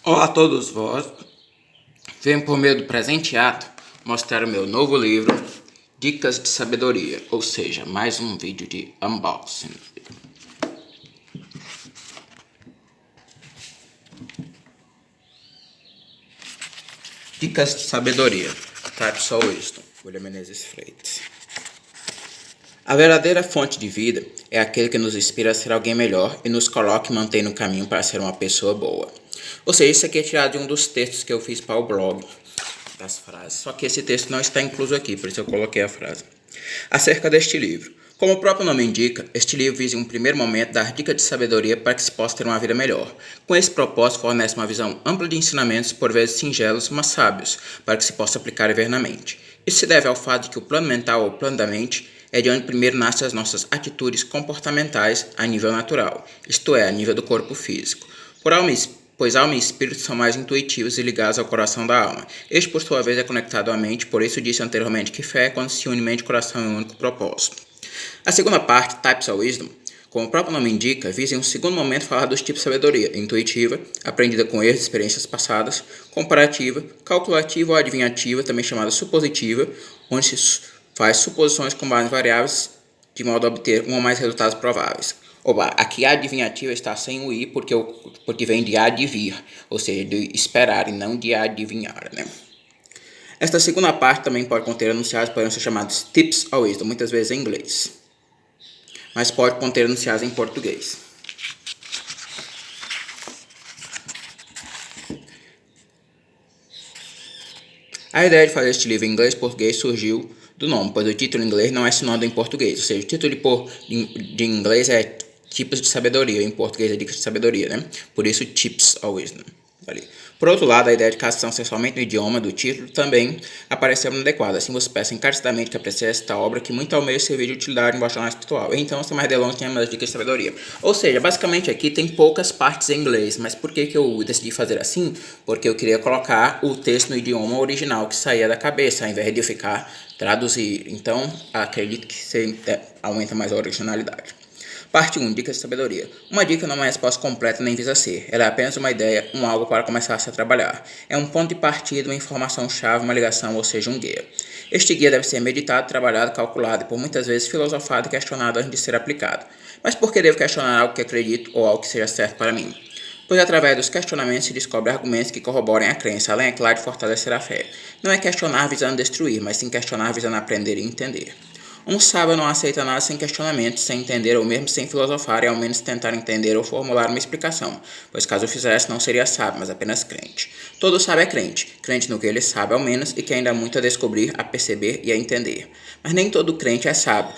Olá a todos vós, venho por meio do presente ato mostrar o meu novo livro, Dicas de Sabedoria, ou seja, mais um vídeo de unboxing. Dicas de Sabedoria, Types of Wisdom, William Menezes Freitas. A verdadeira fonte de vida é aquele que nos inspira a ser alguém melhor e nos coloca e mantém no caminho para ser uma pessoa boa. Ou seja, isso aqui é tirado de um dos textos que eu fiz para o blog, das frases, só que esse texto não está incluso aqui, por isso eu coloquei a frase. Acerca deste livro. Como o próprio nome indica, este livro visa em um primeiro momento dar dicas de sabedoria para que se possa ter uma vida melhor. Com esse propósito, fornece uma visão ampla de ensinamentos, por vezes singelos, mas sábios, para que se possa aplicar evernamente. Isso se deve ao fato de que o plano mental ou plano da mente é de onde primeiro nascem as nossas atitudes comportamentais a nível natural, isto é, a nível do corpo físico. Pois alma e espírito são mais intuitivos e ligados ao coração da alma. Este, por sua vez, é conectado à mente, por isso disse anteriormente que fé é quando se une mente e coração em um único propósito. A segunda parte, Types of Wisdom, como o próprio nome indica, visa em um segundo momento falar dos tipos de sabedoria: intuitiva, aprendida com erros e experiências passadas; comparativa, calculativa ou adivinhativa, também chamada supositiva, onde se faz suposições com base em variáveis de modo a obter um ou mais resultados prováveis. Oba, aqui a adivinhativa está sem o i porque vem de advir, ou seja, de esperar e não de adivinhar, né? Esta segunda parte também pode conter enunciados que podem ser chamados tips of wisdom, muitas vezes em inglês, mas pode conter enunciados em português. A ideia de fazer este livro em inglês e português surgiu do nome, pois o título em inglês não é sinônimo em português, ou seja, o título de inglês é tipos de sabedoria, em português é dicas de sabedoria, né? Por isso, tips of wisdom. Ali. Por outro lado, a ideia de castração sexualmente no idioma do título também apareceu inadequada. Assim, você peça encarecidamente que aprecie esta obra que muito almeja servir de utilidade em baixo espiritual. Então, sem mais delongas, tem as dicas de sabedoria. Ou seja, basicamente aqui tem poucas partes em inglês. Mas por que eu decidi fazer assim? Porque eu queria colocar o texto no idioma original que saía da cabeça, ao invés de eu ficar traduzir. Então, acredito que você aumenta mais a originalidade. Parte 1. Dicas de sabedoria. Uma dica não é uma resposta completa nem visa ser. Ela é apenas uma ideia, algo para começar-se a trabalhar. É um ponto de partida, uma informação-chave, uma ligação, ou seja, um guia. Este guia deve ser meditado, trabalhado, calculado e por muitas vezes filosofado e questionado antes de ser aplicado. Mas por que devo questionar algo que acredito ou algo que seja certo para mim? Pois através dos questionamentos se descobre argumentos que corroborem a crença, além, é claro, de fortalecer a fé. Não é questionar visando destruir, mas sim questionar visando aprender e entender. Um sábio não aceita nada sem questionamento, sem entender ou mesmo sem filosofar e ao menos tentar entender ou formular uma explicação, pois caso o fizesse não seria sábio, mas apenas crente. Todo sábio é crente, crente no que ele sabe ao menos e que ainda há muito a descobrir, a perceber e a entender. Mas nem todo crente é sábio,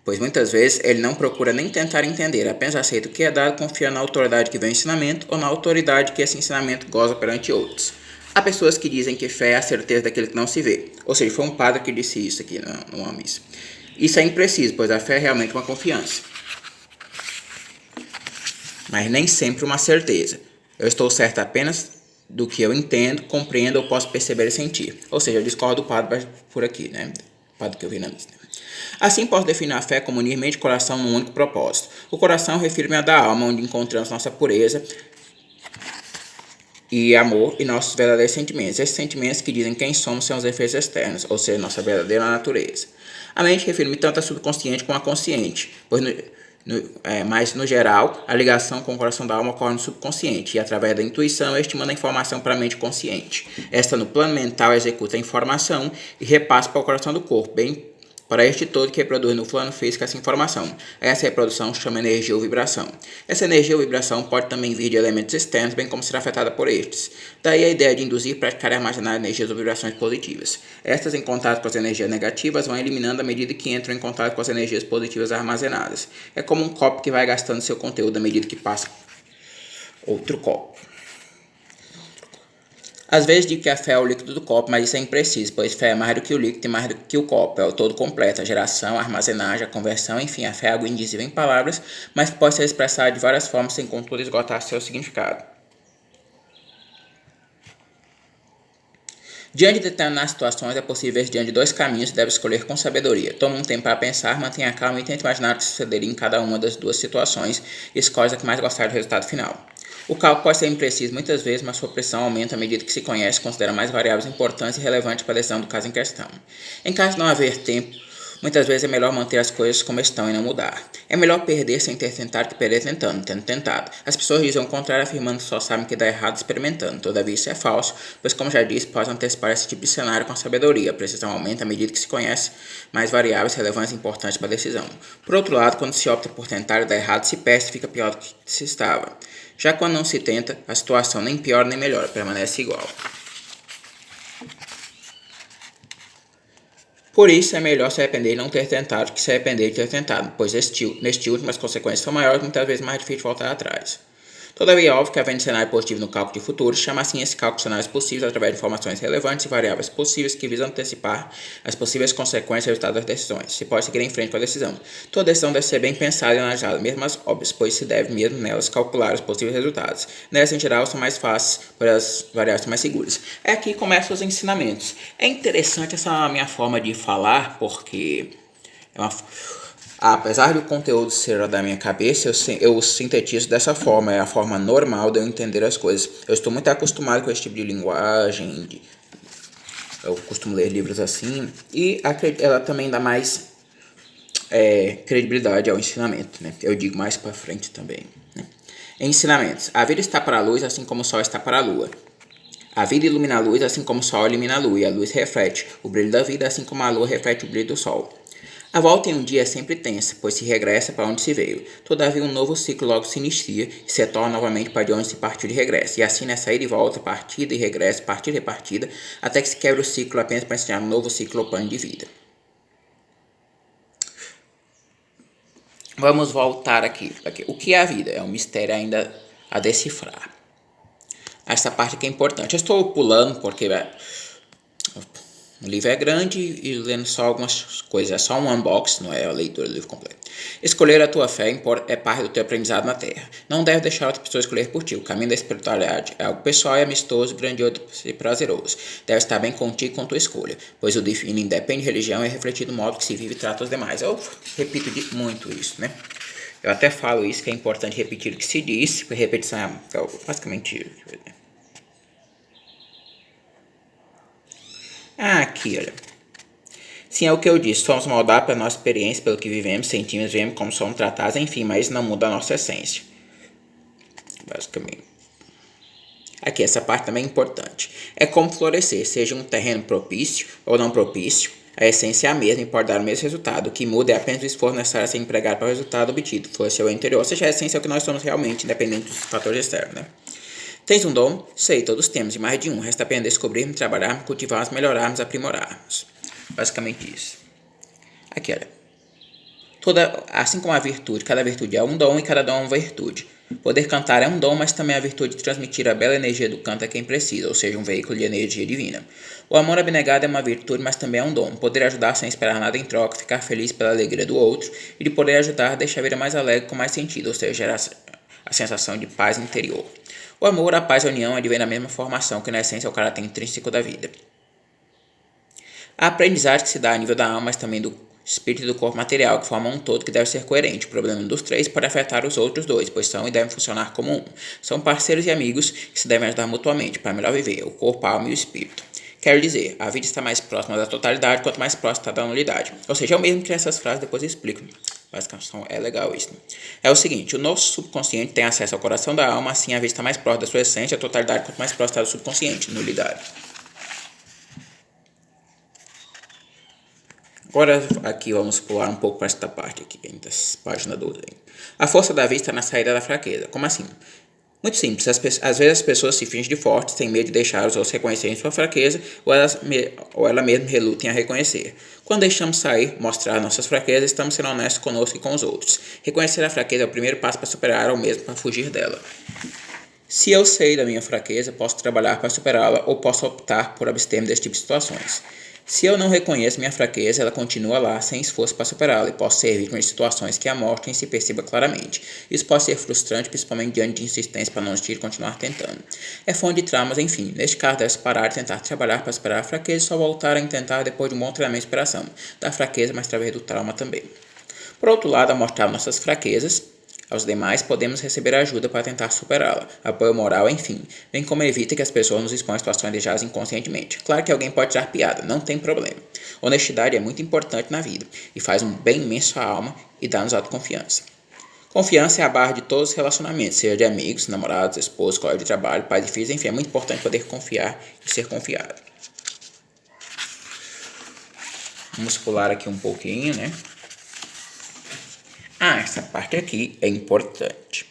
pois muitas vezes ele não procura nem tentar entender, apenas aceita o que é dado, confia na autoridade que vem o ensinamento ou na autoridade que esse ensinamento goza perante outros. Há pessoas que dizem que fé é a certeza daquilo que não se vê, ou seja, foi um padre que disse isso aqui numa missa. Isso é impreciso, pois a fé é realmente uma confiança, mas nem sempre uma certeza. Eu estou certo apenas do que eu entendo, compreendo ou posso perceber e sentir. Ou seja, eu discordo do padre por aqui, né? O padre que eu vi na missa. Assim, posso definir a fé como unir mente e coração num único propósito. O coração refere-me à da alma, onde encontramos nossa pureza e amor e nossos verdadeiros sentimentos. Esses sentimentos que dizem quem somos são os efeitos externos, ou seja, nossa verdadeira natureza. A mente refere-me tanto à subconsciente como à consciente, pois mas no geral, a ligação com o coração da alma ocorre no subconsciente e através da intuição este manda a informação para a mente consciente. Esta no plano mental executa a informação e repassa para o coração do corpo, bem para este todo que reproduz no plano físico essa informação. Essa reprodução se chama energia ou vibração. Essa energia ou vibração pode também vir de elementos externos, bem como ser afetada por estes. Daí a ideia de induzir, praticar e armazenar energias ou vibrações positivas. Estas, em contato com as energias negativas, vão eliminando à medida que entram em contato com as energias positivas armazenadas. É como um copo que vai gastando seu conteúdo à medida que passa outro copo. Às vezes digo que a fé é o líquido do copo, mas isso é impreciso, pois fé é mais do que o líquido e mais do que o copo. É o todo completo, a geração, a armazenagem, a conversão, enfim, a fé é algo indizível em palavras, mas que pode ser expressada de várias formas sem contudo esgotar seu significado. Diante de determinadas situações, é possível ver diante de dois caminhos e deve escolher com sabedoria. Toma um tempo para pensar, mantenha calma e tente imaginar o que sucederia em cada uma das duas situações e escolha a que mais gostar do resultado final. O cálculo pode ser impreciso muitas vezes, mas sua pressão aumenta à medida que se conhece e considera mais variáveis importantes e relevantes para a decisão do caso em questão. Em caso de não haver tempo, muitas vezes é melhor manter as coisas como estão e não mudar. É melhor perder sem ter tentado que perder tendo tentado. As pessoas dizem o contrário, afirmando que só sabem que dá errado experimentando. Todavia isso é falso, pois como já disse, pode antecipar esse tipo de cenário com sabedoria. A precisão aumenta à medida que se conhece mais variáveis relevantes e importantes para a decisão. Por outro lado, quando se opta por tentar e dá errado, se perde e fica pior do que se estava. Já quando não se tenta, a situação nem piora nem melhora, permanece igual. Por isso, é melhor se arrepender de não ter tentado que se arrepender de ter tentado, pois neste último as consequências são maiores e muitas vezes mais difícil voltar atrás. Todavia, é óbvio que havendo cenário positivo no cálculo de futuro, chama assim esse cálculo de cenários possíveis através de informações relevantes e variáveis possíveis que visam antecipar as possíveis consequências e resultados das decisões. Se pode seguir em frente com a decisão. Toda decisão deve ser bem pensada e analisada, mesmo as óbvias, pois se deve mesmo nelas calcular os possíveis resultados. Nelas, em geral, são mais fáceis, pois as variáveis são mais seguras. É aqui que começam os ensinamentos. É interessante essa minha forma de falar, porque apesar do conteúdo ser da minha cabeça, eu sintetizo dessa forma, é a forma normal de eu entender as coisas. Eu estou muito acostumado com esse tipo de linguagem, eu costumo ler livros assim, e ela também dá mais credibilidade ao ensinamento, né? Eu digo mais para frente também. Né? Ensinamentos. A vida está para a luz, assim como o sol está para a lua. A vida ilumina a luz, assim como o sol ilumina a lua, e a luz reflete o brilho da vida, assim como a lua reflete o brilho do sol. A volta em um dia é sempre tensa, pois se regressa para onde se veio. Todavia, um novo ciclo logo se inicia e se retorna novamente para de onde se partiu de regresso. E assim, nessa ida e volta, partida e regresso, partida e partida, até que se quebra o ciclo apenas para iniciar um novo ciclo ou plano de vida. Vamos voltar aqui. O que é a vida? É um mistério ainda a decifrar. Essa parte aqui é importante. Eu estou pulando porque o livro é grande e lendo só algumas coisas. É só um unboxing, não é a leitura do livro completo. Escolher a tua fé é parte do teu aprendizado na Terra. Não deve deixar outra pessoa escolher por ti. O caminho da espiritualidade é algo pessoal e amistoso, grandioso e prazeroso. Deve estar bem contigo com tua escolha, pois o divino independe de religião e é refletido no modo que se vive e trata os demais. Eu repito muito isso, né? Eu até falo isso, que é importante repetir o que se diz, porque repetição é basicamente... aqui, olha. Sim, é o que eu disse. Somos moldados pela nossa experiência, pelo que vivemos, sentimos, vemos como somos tratados, enfim, mas isso não muda a nossa essência. Basicamente. Aqui, essa parte também é importante. É como florescer, seja um terreno propício ou não propício. A essência é a mesma e pode dar o mesmo resultado. O que muda é apenas o esforço necessário a ser empregado para o resultado obtido. Florescer o interior, ou seja, a essência é o que nós somos realmente, independente dos fatores externos, né? Tens um dom? Sei, todos temos, e mais de um. Resta apenas descobrirmos, trabalharmos, cultivarmos, melhorarmos, aprimorarmos. Basicamente isso. Aqui, olha. Assim como a virtude, cada virtude é um dom e cada dom é uma virtude. Poder cantar é um dom, mas também a virtude de transmitir a bela energia do canto a quem precisa, ou seja, um veículo de energia divina. O amor abnegado é uma virtude, mas também é um dom. Poder ajudar sem esperar nada em troca, ficar feliz pela alegria do outro, e de poder ajudar deixa a vida mais alegre com mais sentido, ou seja, gerar a sensação de paz interior. O amor, a paz e a união advêm da mesma formação, que na essência é o caráter intrínseco da vida. A aprendizagem que se dá a nível da alma, mas também do espírito e do corpo material, que formam um todo que deve ser coerente. O problema dos três pode afetar os outros dois, pois são e devem funcionar como um. São parceiros e amigos que se devem ajudar mutuamente para melhor viver, o corpo, a alma e o espírito. Quero dizer, a vida está mais próxima da totalidade quanto mais próxima está da nulidade. Ou seja, eu mesmo que essas frases depois eu explico. Basicamente, é legal isso. Né? É o seguinte, o nosso subconsciente tem acesso ao coração da alma, assim a vida está mais próxima da sua essência, a totalidade quanto mais próxima está do subconsciente, nulidade. Agora aqui vamos pular um pouco para esta parte aqui, página 12. A força da vida está na saída da fraqueza. Como assim? Muito simples, às vezes as pessoas se fingem de fortes, têm medo de deixar os outros reconhecerem sua fraqueza, ou ela mesma relutem a reconhecer. Quando deixamos sair, mostrar nossas fraquezas, estamos sendo honestos conosco e com os outros. Reconhecer a fraqueza é o primeiro passo para superar ou mesmo para fugir dela. Se eu sei da minha fraqueza, posso trabalhar para superá-la ou posso optar por abster-me desse tipo de situações. Se eu não reconheço minha fraqueza, ela continua lá sem esforço para superá-la e posso ser vítima de situações que a mostrem e se perceba claramente. Isso pode ser frustrante, principalmente diante de insistência para não desistir e continuar tentando. É fonte de traumas, enfim. Neste caso, deve-se parar de tentar trabalhar para superar a fraqueza e só voltar a tentar depois de um bom treinamento de superação da fraqueza, mas através do trauma também. Por outro lado, ao mostrar nossas fraquezas aos demais, podemos receber ajuda para tentar superá-la, apoio moral, enfim, bem como evita que as pessoas nos exponham a situações desejadas inconscientemente. Claro que alguém pode tirar piada, não tem problema. Honestidade é muito importante na vida e faz um bem imenso à alma e dá-nos autoconfiança. Confiança é a base de todos os relacionamentos, seja de amigos, namorados, esposos, colegas de trabalho, pais e filhos, enfim, é muito importante poder confiar e ser confiado. Vamos pular aqui um pouquinho, né? Essa parte aqui é importante.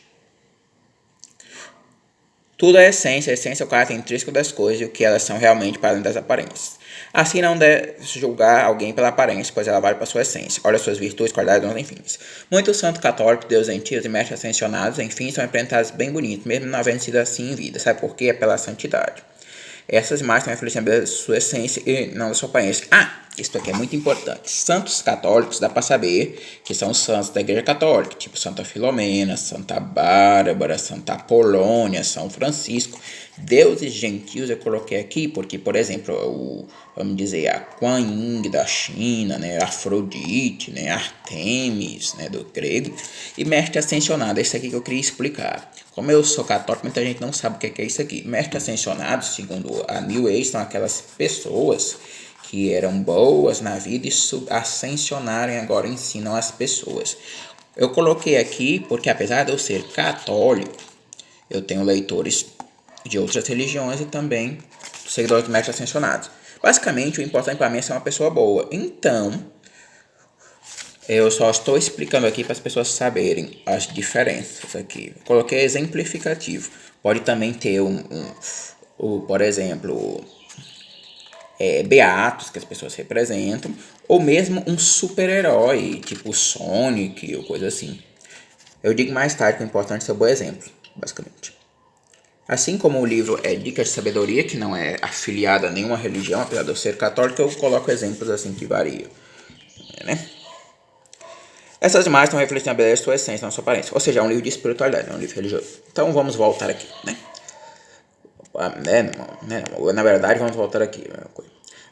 Tudo é essência. A essência é o caráter intrínseco das coisas e o que elas são realmente para além das aparências. Assim não deve julgar alguém pela aparência, pois ela vale para sua essência. Olha suas virtudes, qualidades, dons, enfim. Muitos santos católicos, deuses antigos e mestres ascensionados, enfim, são representados bem bonitos, mesmo não havendo sido assim em vida. Sabe por quê? É pela santidade. Essas imagens também refletem da sua essência e não da sua aparência. Isso aqui é muito importante. Santos católicos, dá para saber que são os santos da Igreja Católica, tipo Santa Filomena, Santa Bárbara, Santa Apolônia, São Francisco. Deuses gentios eu coloquei aqui porque, por exemplo, vamos dizer, a Kuan Yin da China, né, Afrodite, né, Artemis, né, do grego, e mestre ascensionado, esse aqui que eu queria explicar. Como eu sou católico, muita gente não sabe o que é isso aqui. Mestre ascensionado, segundo a New Age, são aquelas pessoas que eram boas na vida e ascensionaram e agora ensinam as pessoas. Eu coloquei aqui porque, apesar de eu ser católico, eu tenho leitores de outras religiões e também seguidores do mestre ascensionados. Basicamente, o importante para mim é ser uma pessoa boa. Então, eu só estou explicando aqui para as pessoas saberem as diferenças aqui. Coloquei exemplificativo. Pode também ter por exemplo, beatos que as pessoas representam, ou mesmo um super-herói, tipo Sonic ou coisa assim. Eu digo mais tarde que o importante é ser um bom exemplo, basicamente. Assim como o livro é Dicas de Sabedoria, que não é afiliado a nenhuma religião, apesar de eu ser católico, eu coloco exemplos assim que variam, né? Essas imagens estão refletindo a beleza de sua essência, não sua aparência. Ou seja, é um livro de espiritualidade, não é um livro religioso. Então vamos voltar aqui, né? Na verdade, vamos voltar aqui.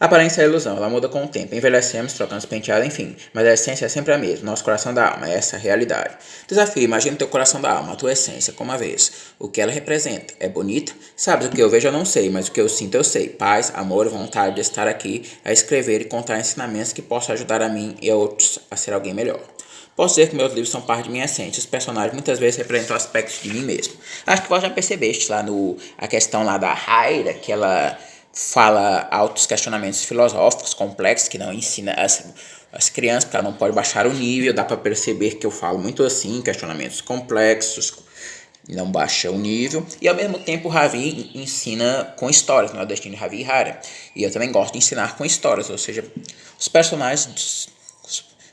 A aparência é ilusão, ela muda com o tempo. Envelhecemos, trocamos penteado, enfim. Mas a essência é sempre a mesma, nosso coração da alma, essa é a realidade. Desafio, imagina o teu coração da alma, a tua essência, como a vez. O que ela representa? É bonita? Sabes, o que eu vejo eu não sei, mas o que eu sinto eu sei. Paz, amor, vontade de estar aqui, a escrever e contar ensinamentos que possam ajudar a mim e a outros a ser alguém melhor. Posso dizer que meus livros são parte de minha essência. Os personagens muitas vezes representam aspectos de mim mesmo. Acho que você já percebeste lá a questão lá da Haira, que ela fala altos questionamentos filosóficos complexos que não ensina as crianças, porque ela não pode baixar o nível. Dá para perceber que eu falo muito assim, questionamentos complexos, não baixa o nível. E ao mesmo tempo o Ravi ensina com histórias, não é o destino de Ravi e Hara. E eu também gosto de ensinar com histórias, ou seja, os personagens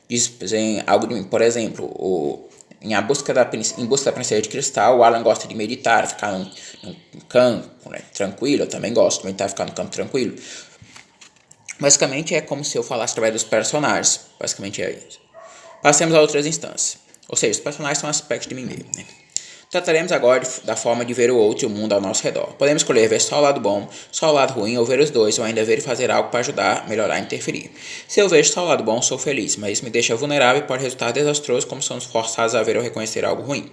dizem algo de mim. Por exemplo, em busca da princesa de cristal, o Alan gosta de meditar, ficar num campo, né, tranquilo. Eu também gosto de meditar, ficar no campo tranquilo. Basicamente é como se eu falasse através dos personagens. Basicamente é isso. Passemos a outras instâncias. Ou seja, os personagens são aspectos de mim mesmo, né? Trataremos agora da forma de ver o outro e o mundo ao nosso redor. Podemos escolher ver só o lado bom, só o lado ruim, ou ver os dois, ou ainda ver e fazer algo para ajudar, melhorar e interferir. Se eu vejo só o lado bom, sou feliz, mas isso me deixa vulnerável e pode resultar desastroso, como somos forçados a ver ou reconhecer algo ruim.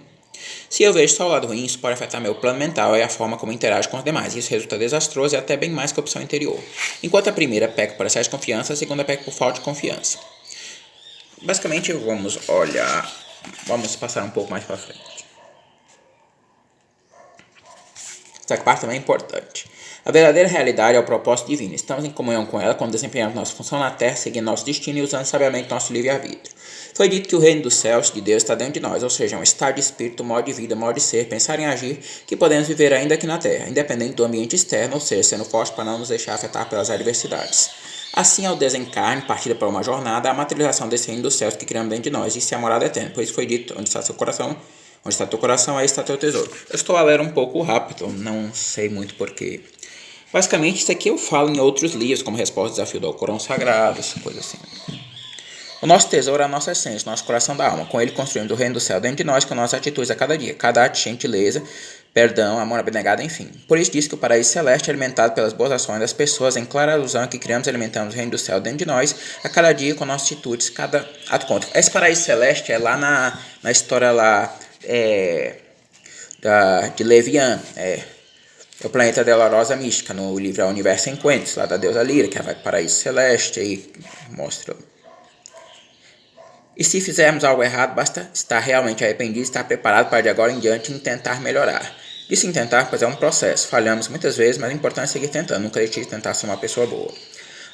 Se eu vejo só o lado ruim, isso pode afetar meu plano mental e a forma como interajo com os demais. Isso resulta desastroso e até bem mais que a opção interior. Enquanto a primeira peca por excesso de confiança, a segunda peca por falta de confiança. Basicamente, vamos passar um pouco mais para frente. Essa parte também é importante. A verdadeira realidade é o propósito divino. Estamos em comunhão com ela quando desempenhamos nossa função na terra, seguindo nosso destino e usando sabiamente nosso livre-arbítrio. Foi dito que o reino dos céus de Deus está dentro de nós, ou seja, um estado de espírito, modo de vida, modo de ser, pensar e agir que podemos viver ainda aqui na terra, independente do ambiente externo, ou seja, sendo forte para não nos deixar afetar pelas adversidades. Assim, ao desencarne, partida para uma jornada, a materialização desse reino dos céus que criamos dentro de nós, isso é a morada eterna. Por isso foi dito, onde está seu coração, aí está teu tesouro. Eu estou a ler um pouco rápido, não sei muito porquê. Basicamente, isso aqui eu falo em outros livros, como Resposta ao Desafio do Alcorão Sagrado, essa coisa assim. O nosso tesouro é a nossa essência, nosso coração da alma. Com ele construímos o reino do céu dentro de nós com nossas atitudes a cada dia. Cada ato de gentileza, perdão, amor abnegado, enfim. Por isso diz que o paraíso celeste é alimentado pelas boas ações das pessoas, em clara alusão que criamos e alimentamos o reino do céu dentro de nós a cada dia com nossas atitudes, cada ato conta. Esse paraíso celeste é lá na história lá de Levian, é o planeta da Rosa Mística, no livro Universo em Quentes, lá da deusa Lira, que vai para o paraíso celeste e mostra. E se fizermos algo errado, basta estar realmente arrependido e estar preparado para de agora em diante tentar melhorar. Disse tentar, pois é um processo. Falhamos muitas vezes, mas o importante é seguir tentando. Nunca deixe de tentar ser uma pessoa boa.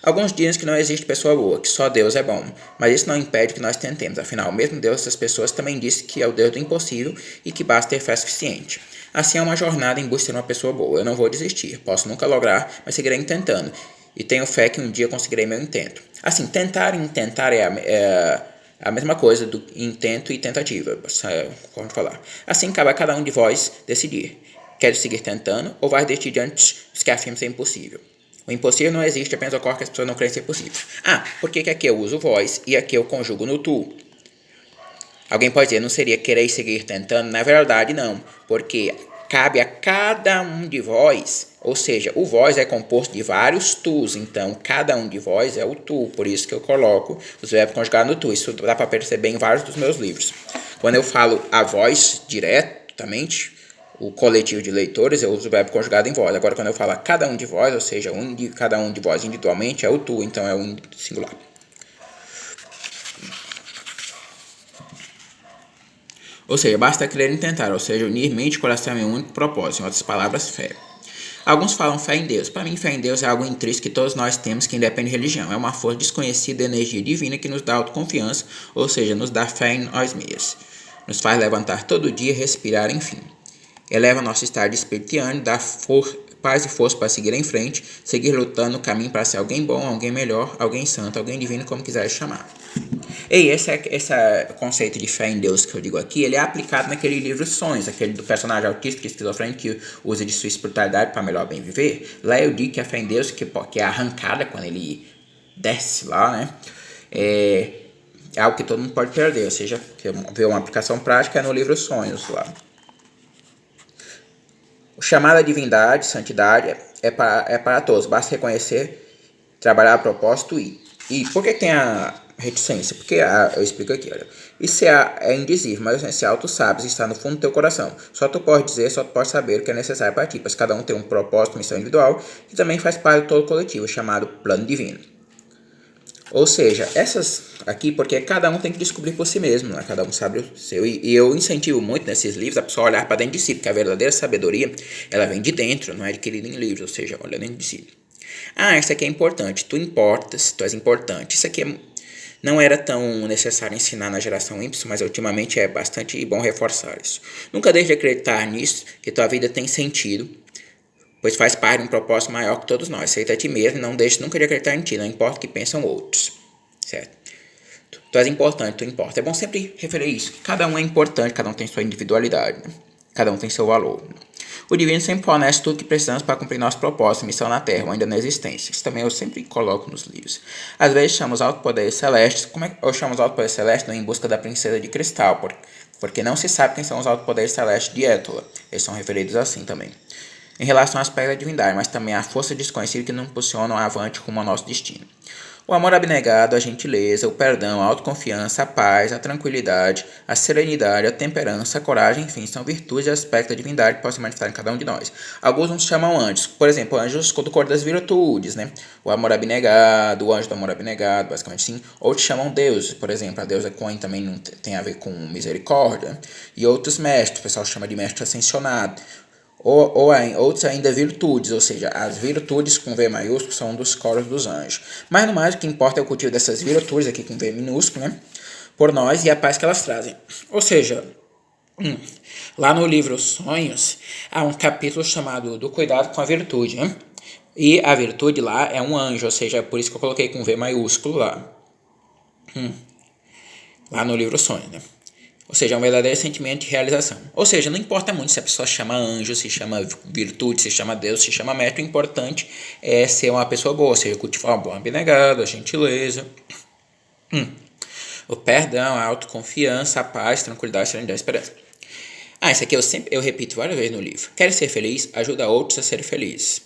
Alguns dizem que não existe pessoa boa, que só Deus é bom. Mas isso não impede que nós tentemos. Afinal, mesmo Deus dessas pessoas também disse que é o Deus do impossível e que basta ter fé suficiente. Assim é uma jornada em busca de uma pessoa boa. Eu não vou desistir. Posso nunca lograr, mas seguirei tentando. E tenho fé que um dia conseguirei meu intento. Assim, tentar e intentar é a mesma coisa do intento e tentativa, vamos falar. Assim cabe a cada um de vós decidir. Quer seguir tentando ou vai desistir diante dos que afirmam ser impossível? O impossível não existe, apenas ocorre que as pessoas não creem ser possível. Por que aqui eu uso vós e aqui eu conjugo no tu? Alguém pode dizer, não seria querer seguir tentando? Na verdade, não, porque cabe a cada um de vós, ou seja, o vós é composto de vários tus, então cada um de vós é o tu, por isso que eu coloco os verbos conjugados no tu. Isso dá para perceber em vários dos meus livros. Quando eu falo a vós diretamente, o coletivo de leitores, eu uso o verbo conjugado em vós. Agora, quando eu falo a cada um de vós, ou seja, cada um de vós individualmente, é o tu, então é o singular. Ou seja, basta crer e tentar, ou seja, unir mente e coração em um único propósito, em outras palavras, fé. Alguns falam fé em Deus. Para mim, fé em Deus é algo intrínseco que todos nós temos que independe de religião. É uma força desconhecida, energia divina que nos dá autoconfiança, ou seja, nos dá fé em nós mesmos. Nos faz levantar todo dia, respirar, enfim. Eleva nosso estado de espírito e ânimo, dá paz e força para seguir em frente, seguir lutando no caminho para ser alguém bom, alguém melhor, alguém santo, alguém divino, como quiser chamar. Esse conceito de fé em Deus que eu digo aqui, ele é aplicado naquele livro Sonhos, aquele do personagem autista, esquizofrênico, que usa de sua espiritualidade para melhor bem viver. Lá eu digo que a fé em Deus, que é arrancada quando ele desce lá, né? É algo que todo mundo pode perder, ou seja, ver uma aplicação prática é no livro Sonhos lá. O chamado à divindade, santidade, é para todos. Basta reconhecer, trabalhar a propósito e... E por que tem a reticência? Porque eu explico aqui, olha. Isso é indizível, mas o essencial tu sabes, está no fundo do teu coração. Só tu pode dizer, só tu pode saber o que é necessário para ti, pois cada um tem um propósito, missão individual, que também faz parte do todo coletivo, chamado plano divino. Ou seja, essas aqui, porque cada um tem que descobrir por si mesmo, né? Cada um sabe o seu. E eu incentivo muito nesses livros a pessoa olhar para dentro de si, porque a verdadeira sabedoria, ela vem de dentro, não é adquirida em livros, ou seja, olha dentro de si. Isso aqui é importante, tu importas, tu és importante. Isso aqui não era tão necessário ensinar na geração Y, mas ultimamente é bastante bom reforçar isso. Nunca deixe de acreditar nisso, que tua vida tem sentido, pois faz parte de um propósito maior que todos nós. Aceita a ti mesmo e não deixe nunca de acreditar em ti, não importa o que pensam outros. Certo? Tu és importante, tu importa. É bom sempre referir isso. Cada um é importante, cada um tem sua individualidade, né? Cada um tem seu valor. O divino sempre fornece tudo que precisamos para cumprir nosso propósito, missão na Terra, ou ainda na existência. Isso também eu sempre coloco nos livros. Às vezes chamamos os altos poderes celestes. Como é que eu chamo os altos poderes celestes? Em busca da princesa de cristal, porque não se sabe quem são os altos poderes celestes de Étola. Eles são referidos assim também. Em relação ao aspecto da divindade, mas também à força desconhecida que nos impulsionam avante rumo ao nosso destino. O amor abnegado, a gentileza, o perdão, a autoconfiança, a paz, a tranquilidade, a serenidade, a temperança, a coragem, enfim, são virtudes e aspectos da divindade que podem se manifestar em cada um de nós. Alguns nos chamam anjos, por exemplo, anjos do cor das virtudes, né? O amor abnegado, o anjo do amor abnegado, basicamente sim. Outros chamam deuses, por exemplo, a deusa Coin também não tem a ver com misericórdia. E outros mestres, o pessoal chama de mestre ascensionado. Outros ainda virtudes, ou seja, as virtudes com V maiúsculo são um dos coros dos anjos. Mas no mais, o que importa é o cultivo dessas virtudes aqui com V minúsculo, né? Por nós e a paz que elas trazem. Ou seja, lá no livro Sonhos, há um capítulo chamado do cuidado com a virtude, né? E a virtude lá é um anjo, ou seja, é por isso que eu coloquei com V maiúsculo lá. Lá no livro Sonhos, né? Ou seja, é um verdadeiro sentimento de realização. Ou seja, não importa muito se a pessoa se chama anjo, se chama virtude, se chama Deus, se chama mestre. O importante é ser uma pessoa boa, ou seja, cultivar uma boa abnegada, a gentileza, o perdão, a autoconfiança, a paz, tranquilidade, serenidade e esperança. Isso aqui eu repito várias vezes no livro. Quer ser feliz? Ajuda outros a serem felizes.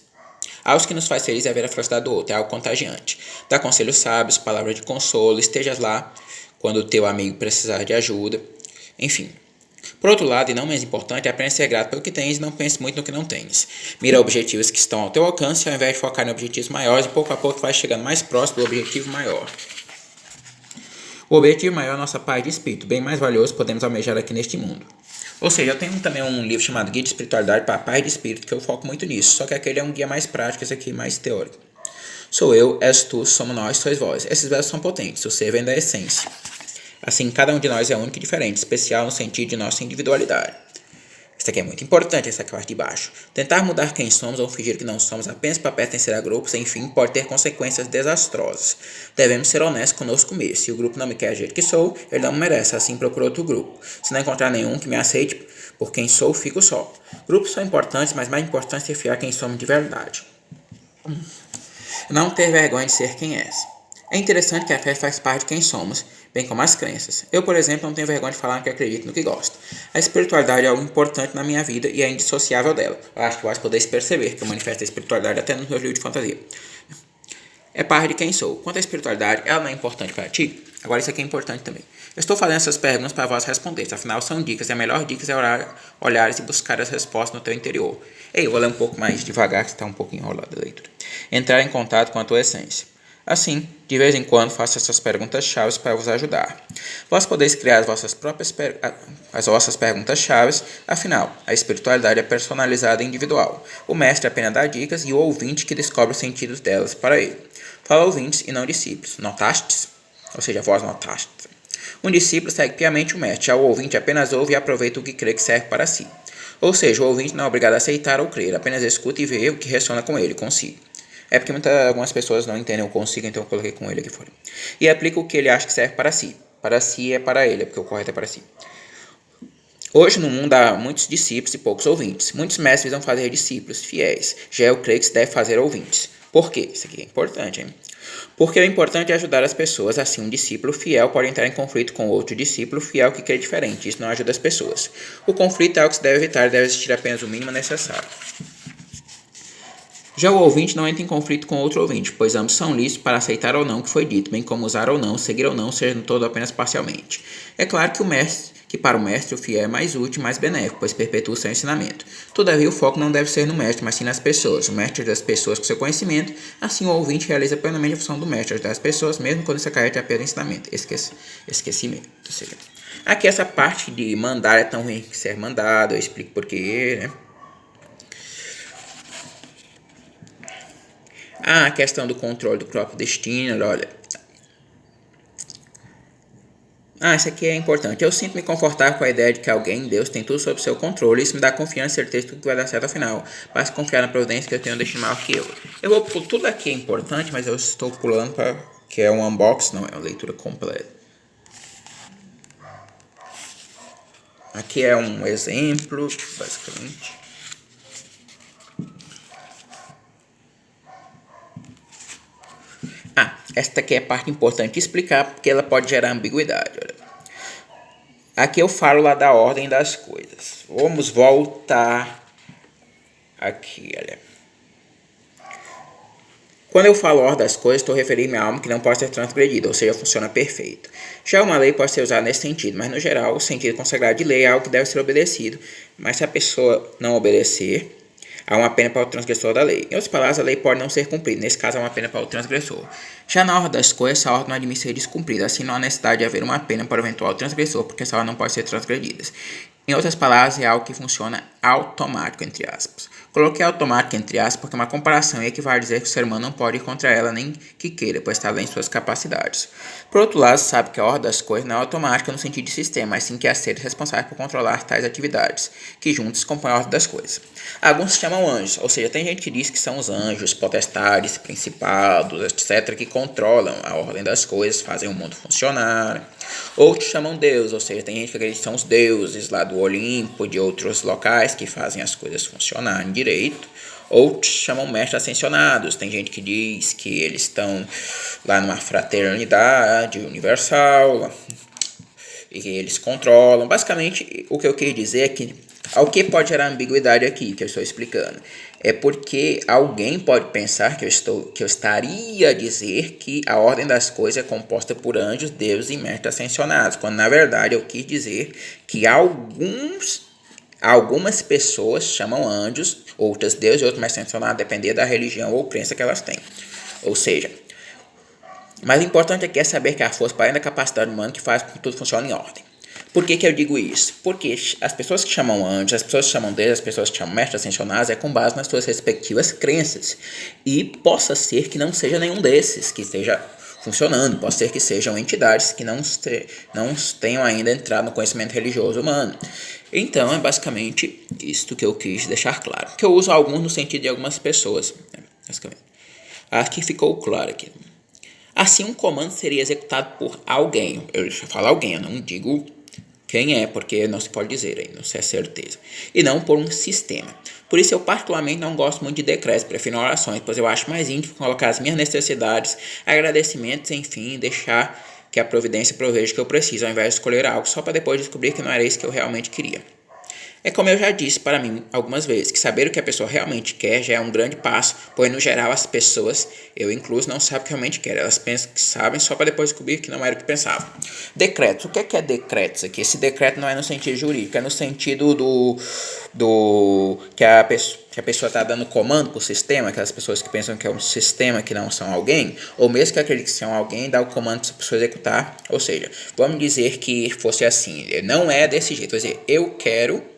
Algo que nos faz felizes é ver a felicidade do outro, é algo contagiante. Dá conselhos sábios, palavras de consolo, estejas lá quando o teu amigo precisar de ajuda. Enfim. Por outro lado, e não menos importante, aprenda a ser grato pelo que tens e não pense muito no que não tens. Mira objetivos que estão ao teu alcance, ao invés de focar em objetivos maiores, e pouco a pouco vai chegando mais próximo do objetivo maior. O objetivo maior é a nossa paz de espírito, bem mais valioso podemos almejar aqui neste mundo. Ou seja, eu tenho também um livro chamado Guia de Espiritualidade para a Paz de Espírito, que eu foco muito nisso, só que aquele é um guia mais prático, esse aqui é mais teórico. Sou eu, és tu, somos nós, sois vós. Esses versos são potentes, o ser vem da essência. Assim, cada um de nós é único e diferente, especial no sentido de nossa individualidade. Isso aqui é muito importante, essa parte de baixo. Tentar mudar quem somos ou fingir que não somos apenas para pertencer a grupos, enfim, pode ter consequências desastrosas. Devemos ser honestos conosco mesmo. Se o grupo não me quer do jeito que sou, ele não me merece, assim procuro outro grupo. Se não encontrar nenhum que me aceite por quem sou, fico só. Grupos são importantes, mas mais importante é fiar quem somos de verdade. Não ter vergonha de ser quem és. É interessante que a fé faz parte de quem somos, bem como as crenças. Eu, por exemplo, não tenho vergonha de falar no que acredito, no que gosto. A espiritualidade é algo importante na minha vida e é indissociável dela. Eu acho que vais poder perceber que eu manifesto a espiritualidade até nos meus livros de fantasia. É parte de quem sou. Quanto à espiritualidade, ela não é importante para ti? Agora isso aqui é importante também. Eu estou fazendo essas perguntas para vós responderes, afinal são dicas, e a melhor dica é olhares e buscar as respostas no teu interior. Eu vou ler um pouco mais devagar, que está um pouco enrolada a leitura. Entrar em contato com a tua essência. Assim, de vez em quando faço essas perguntas-chave para vos ajudar. Vós podeis criar as vossas perguntas-chave, afinal, a espiritualidade é personalizada e individual. O mestre apenas dá dicas e o ouvinte que descobre os sentidos delas para ele. Fala ouvintes e não discípulos. Notastes? Ou seja, vós notastes. Um discípulo segue piamente o mestre, já o ouvinte apenas ouve e aproveita o que crê que serve para si. Ou seja, o ouvinte não é obrigado a aceitar ou crer, apenas escuta e vê o que ressona com ele, consigo. É porque algumas pessoas não entendem o consigo, então eu coloquei com ele aqui fora. E aplica o que ele acha que serve para si. Para si é para ele, porque o correto é para si. Hoje no mundo há muitos discípulos e poucos ouvintes. Muitos mestres vão fazer discípulos fiéis. Já eu creio que se deve fazer ouvintes. Por quê? Isso aqui é importante, hein? Porque o importante é ajudar as pessoas. Assim, um discípulo fiel pode entrar em conflito com outro discípulo fiel que crê diferente. Isso não ajuda as pessoas. O conflito é algo que se deve evitar e deve existir apenas o mínimo necessário. Já o ouvinte não entra em conflito com outro ouvinte, pois ambos são lícitos para aceitar ou não o que foi dito, bem como usar ou não, seguir ou não, seja no todo apenas parcialmente. É claro que para o mestre o fiel é mais útil e mais benéfico, pois perpetua o seu ensinamento. Todavia, o foco não deve ser no mestre, mas sim nas pessoas. O mestre ajuda as pessoas com seu conhecimento, assim o ouvinte realiza plenamente a função do mestre, ajudar as pessoas, mesmo quando isso acarreta apenas ensinamento. Esquecimento. Ou seja, aqui essa parte de mandar é tão ruim que ser mandado, eu explico porquê, né? A questão do controle do próprio destino, olha. Isso aqui é importante. Eu sinto me confortável com a ideia de que alguém, Deus, tem tudo sob seu controle. Isso me dá confiança e certeza de que vai dar certo ao final. Basta confiar na providência que eu tenho um destino maior que eu. Eu vou por tudo aqui é importante, mas eu estou pulando para que é um unboxing, não é uma leitura completa. Aqui é um exemplo, basicamente. Esta aqui é a parte importante de explicar, porque ela pode gerar ambiguidade. Olha. Aqui eu falo lá da ordem das coisas. Vamos voltar aqui, olha. Quando eu falo ordem das coisas, estou referindo a algo que não pode ser transgredido, ou seja, funciona perfeito. Já uma lei pode ser usada nesse sentido, mas no geral, o sentido consagrado de lei é algo que deve ser obedecido. Mas se a pessoa não obedecer, há uma pena para o transgressor da lei. Em outras palavras, a lei pode não ser cumprida. Nesse caso, há uma pena para o transgressor. Já na ordem das coisas, essa ordem não admite ser descumprida. Assim, não há necessidade de haver uma pena para o eventual transgressor, porque essa ordem não pode ser transgredida. Em outras palavras, é algo que funciona automático, entre aspas. Coloquei automática entre aspas porque uma comparação equivale a dizer que o ser humano não pode ir contra ela nem que queira, pois está além de suas capacidades. Por outro lado, sabe que a ordem das coisas não é automática no sentido de sistema, mas sim que há seres responsáveis por controlar tais atividades, que juntos compõem a ordem das coisas. Alguns se chamam anjos, ou seja, tem gente que diz que são os anjos, potestades, principados, etc., que controlam a ordem das coisas, fazem o mundo funcionar. Outros chamam Deus, ou seja, tem gente que acredita que são os deuses lá do Olimpo, de outros locais que fazem as coisas funcionarem direito. Outros chamam mestres ascensionados, tem gente que diz que eles estão lá numa fraternidade universal e que eles controlam. Basicamente, o que eu quis dizer é que ao que pode gerar ambiguidade aqui, que eu estou explicando, é porque alguém pode pensar que eu estaria a dizer que a ordem das coisas é composta por anjos, deuses e mestres ascensionados, quando na verdade eu quis dizer que algumas pessoas chamam anjos, outras deuses e outros mestres ascensionados, dependendo da religião ou crença que elas têm. Ou seja, mas o importante aqui é saber que a força para além da capacidade humana que faz com que tudo funcione em ordem. Por que eu digo isso? Porque as pessoas que chamam anjos, as pessoas que chamam Deus, as pessoas que chamam mestres ascensionados é com base nas suas respectivas crenças. E possa ser que não seja nenhum desses que esteja funcionando, pode ser que sejam entidades que não tenham ainda entrado no conhecimento religioso humano. Então é basicamente isto que eu quis deixar claro. Que eu uso alguns no sentido de algumas pessoas. Basicamente. Aqui ficou claro aqui. Assim, um comando seria executado por alguém. Eu falo alguém, eu não digo quem é, porque não se pode dizer aí, não sei a certeza. E não por um sistema. Por isso eu particularmente não gosto muito de decretos, prefiro orações, pois eu acho mais íntimo colocar as minhas necessidades, agradecimentos, enfim, deixar que a providência proveja o que eu preciso, ao invés de escolher algo só para depois descobrir que não era isso que eu realmente queria. É como eu já disse para mim algumas vezes, que saber o que a pessoa realmente quer já é um grande passo, pois no geral as pessoas, eu incluso, não sabem o que realmente querem. Elas pensam que sabem só para depois descobrir que não era o que pensavam. Decretos. O que é decretos aqui? Esse decreto não é no sentido jurídico, é no sentido que a pessoa está dando comando para o sistema, aquelas pessoas que pensam que é um sistema que não são alguém, ou mesmo que acreditem que são alguém, dá o comando para essa pessoa executar. Ou seja, vamos dizer que fosse assim, não é desse jeito, vou dizer, eu quero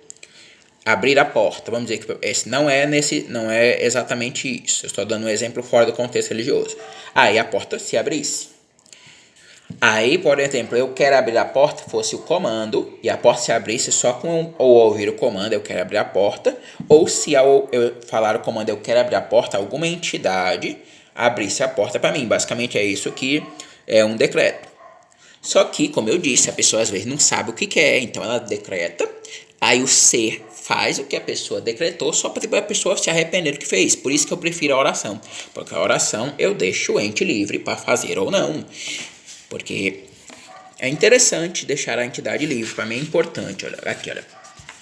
abrir a porta, vamos dizer que esse não é exatamente isso. Eu estou dando um exemplo fora do contexto religioso. Aí a porta se abrisse. Aí, por exemplo, eu quero abrir a porta, fosse o comando, e a porta se abrisse só com ou ouvir o comando, eu quero abrir a porta, ou se eu falar o comando, eu quero abrir a porta, alguma entidade abrisse a porta para mim. Basicamente é isso que é um decreto. Só que, como eu disse, a pessoa às vezes não sabe o que quer, então ela decreta, aí o ser faz o que a pessoa decretou só para a pessoa se arrepender do que fez. Por isso que eu prefiro a oração. Porque a oração eu deixo o ente livre para fazer ou não. Porque é interessante deixar a entidade livre. Para mim é importante. Olha, aqui, olha.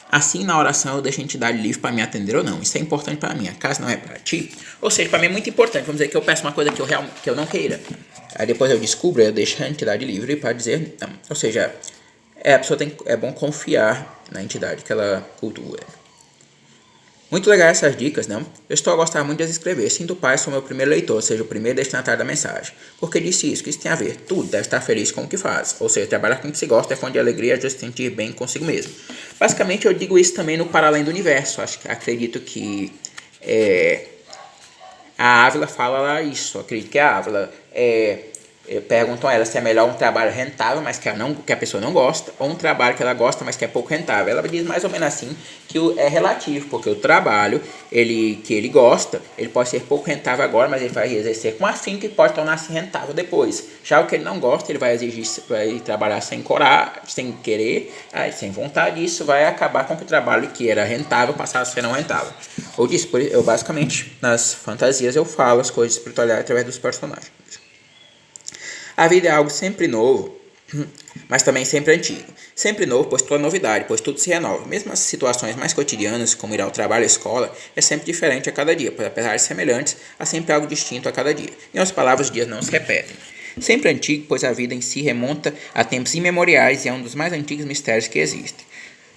Assim, na oração, eu deixo a entidade livre para me atender ou não. Isso é importante para mim. Acaso não é para ti? Ou seja, para mim é muito importante. Vamos dizer que eu peço uma coisa que eu não queira. Aí depois eu descubro, eu deixo a entidade livre para dizer não. Ou seja, a pessoa é bom confiar na entidade que ela cultua. Muito legal essas dicas, não? Eu estou a gostar muito de as escrever. Sinto paz, sou meu primeiro leitor, ou seja, o primeiro destinatário da mensagem. Por que disse isso? O que isso tem a ver? Tudo deve estar feliz com o que faz. Ou seja, trabalhar com o que se gosta é fonte de alegria de se sentir bem consigo mesmo. Basicamente, eu digo isso também no Para Além do Universo. Acredito que a Ávila fala lá isso. Acredito que a Ávila perguntam a ela se é melhor um trabalho rentável, mas que a pessoa não gosta, ou um trabalho que ela gosta, mas que é pouco rentável. Ela diz mais ou menos assim que é relativo, porque o trabalho que ele gosta, ele pode ser pouco rentável agora, mas ele vai exercer com afinco e pode tornar-se rentável depois. Já o que ele não gosta, ele vai trabalhar sem coragem, sem querer, sem vontade, e isso vai acabar com que o trabalho que era rentável passar a ser não rentável. Ou disso, eu basicamente, nas fantasias, eu falo as coisas espirituais através dos personagens. A vida é algo sempre novo, mas também sempre antigo. Sempre novo, pois toda novidade, pois tudo se renova. Mesmo as situações mais cotidianas, como ir ao trabalho ou à escola, é sempre diferente a cada dia, pois apesar de semelhantes, há sempre algo distinto a cada dia. Em outras palavras, os dias não se repetem. Sempre antigo, pois a vida em si remonta a tempos imemoriais e é um dos mais antigos mistérios que existem.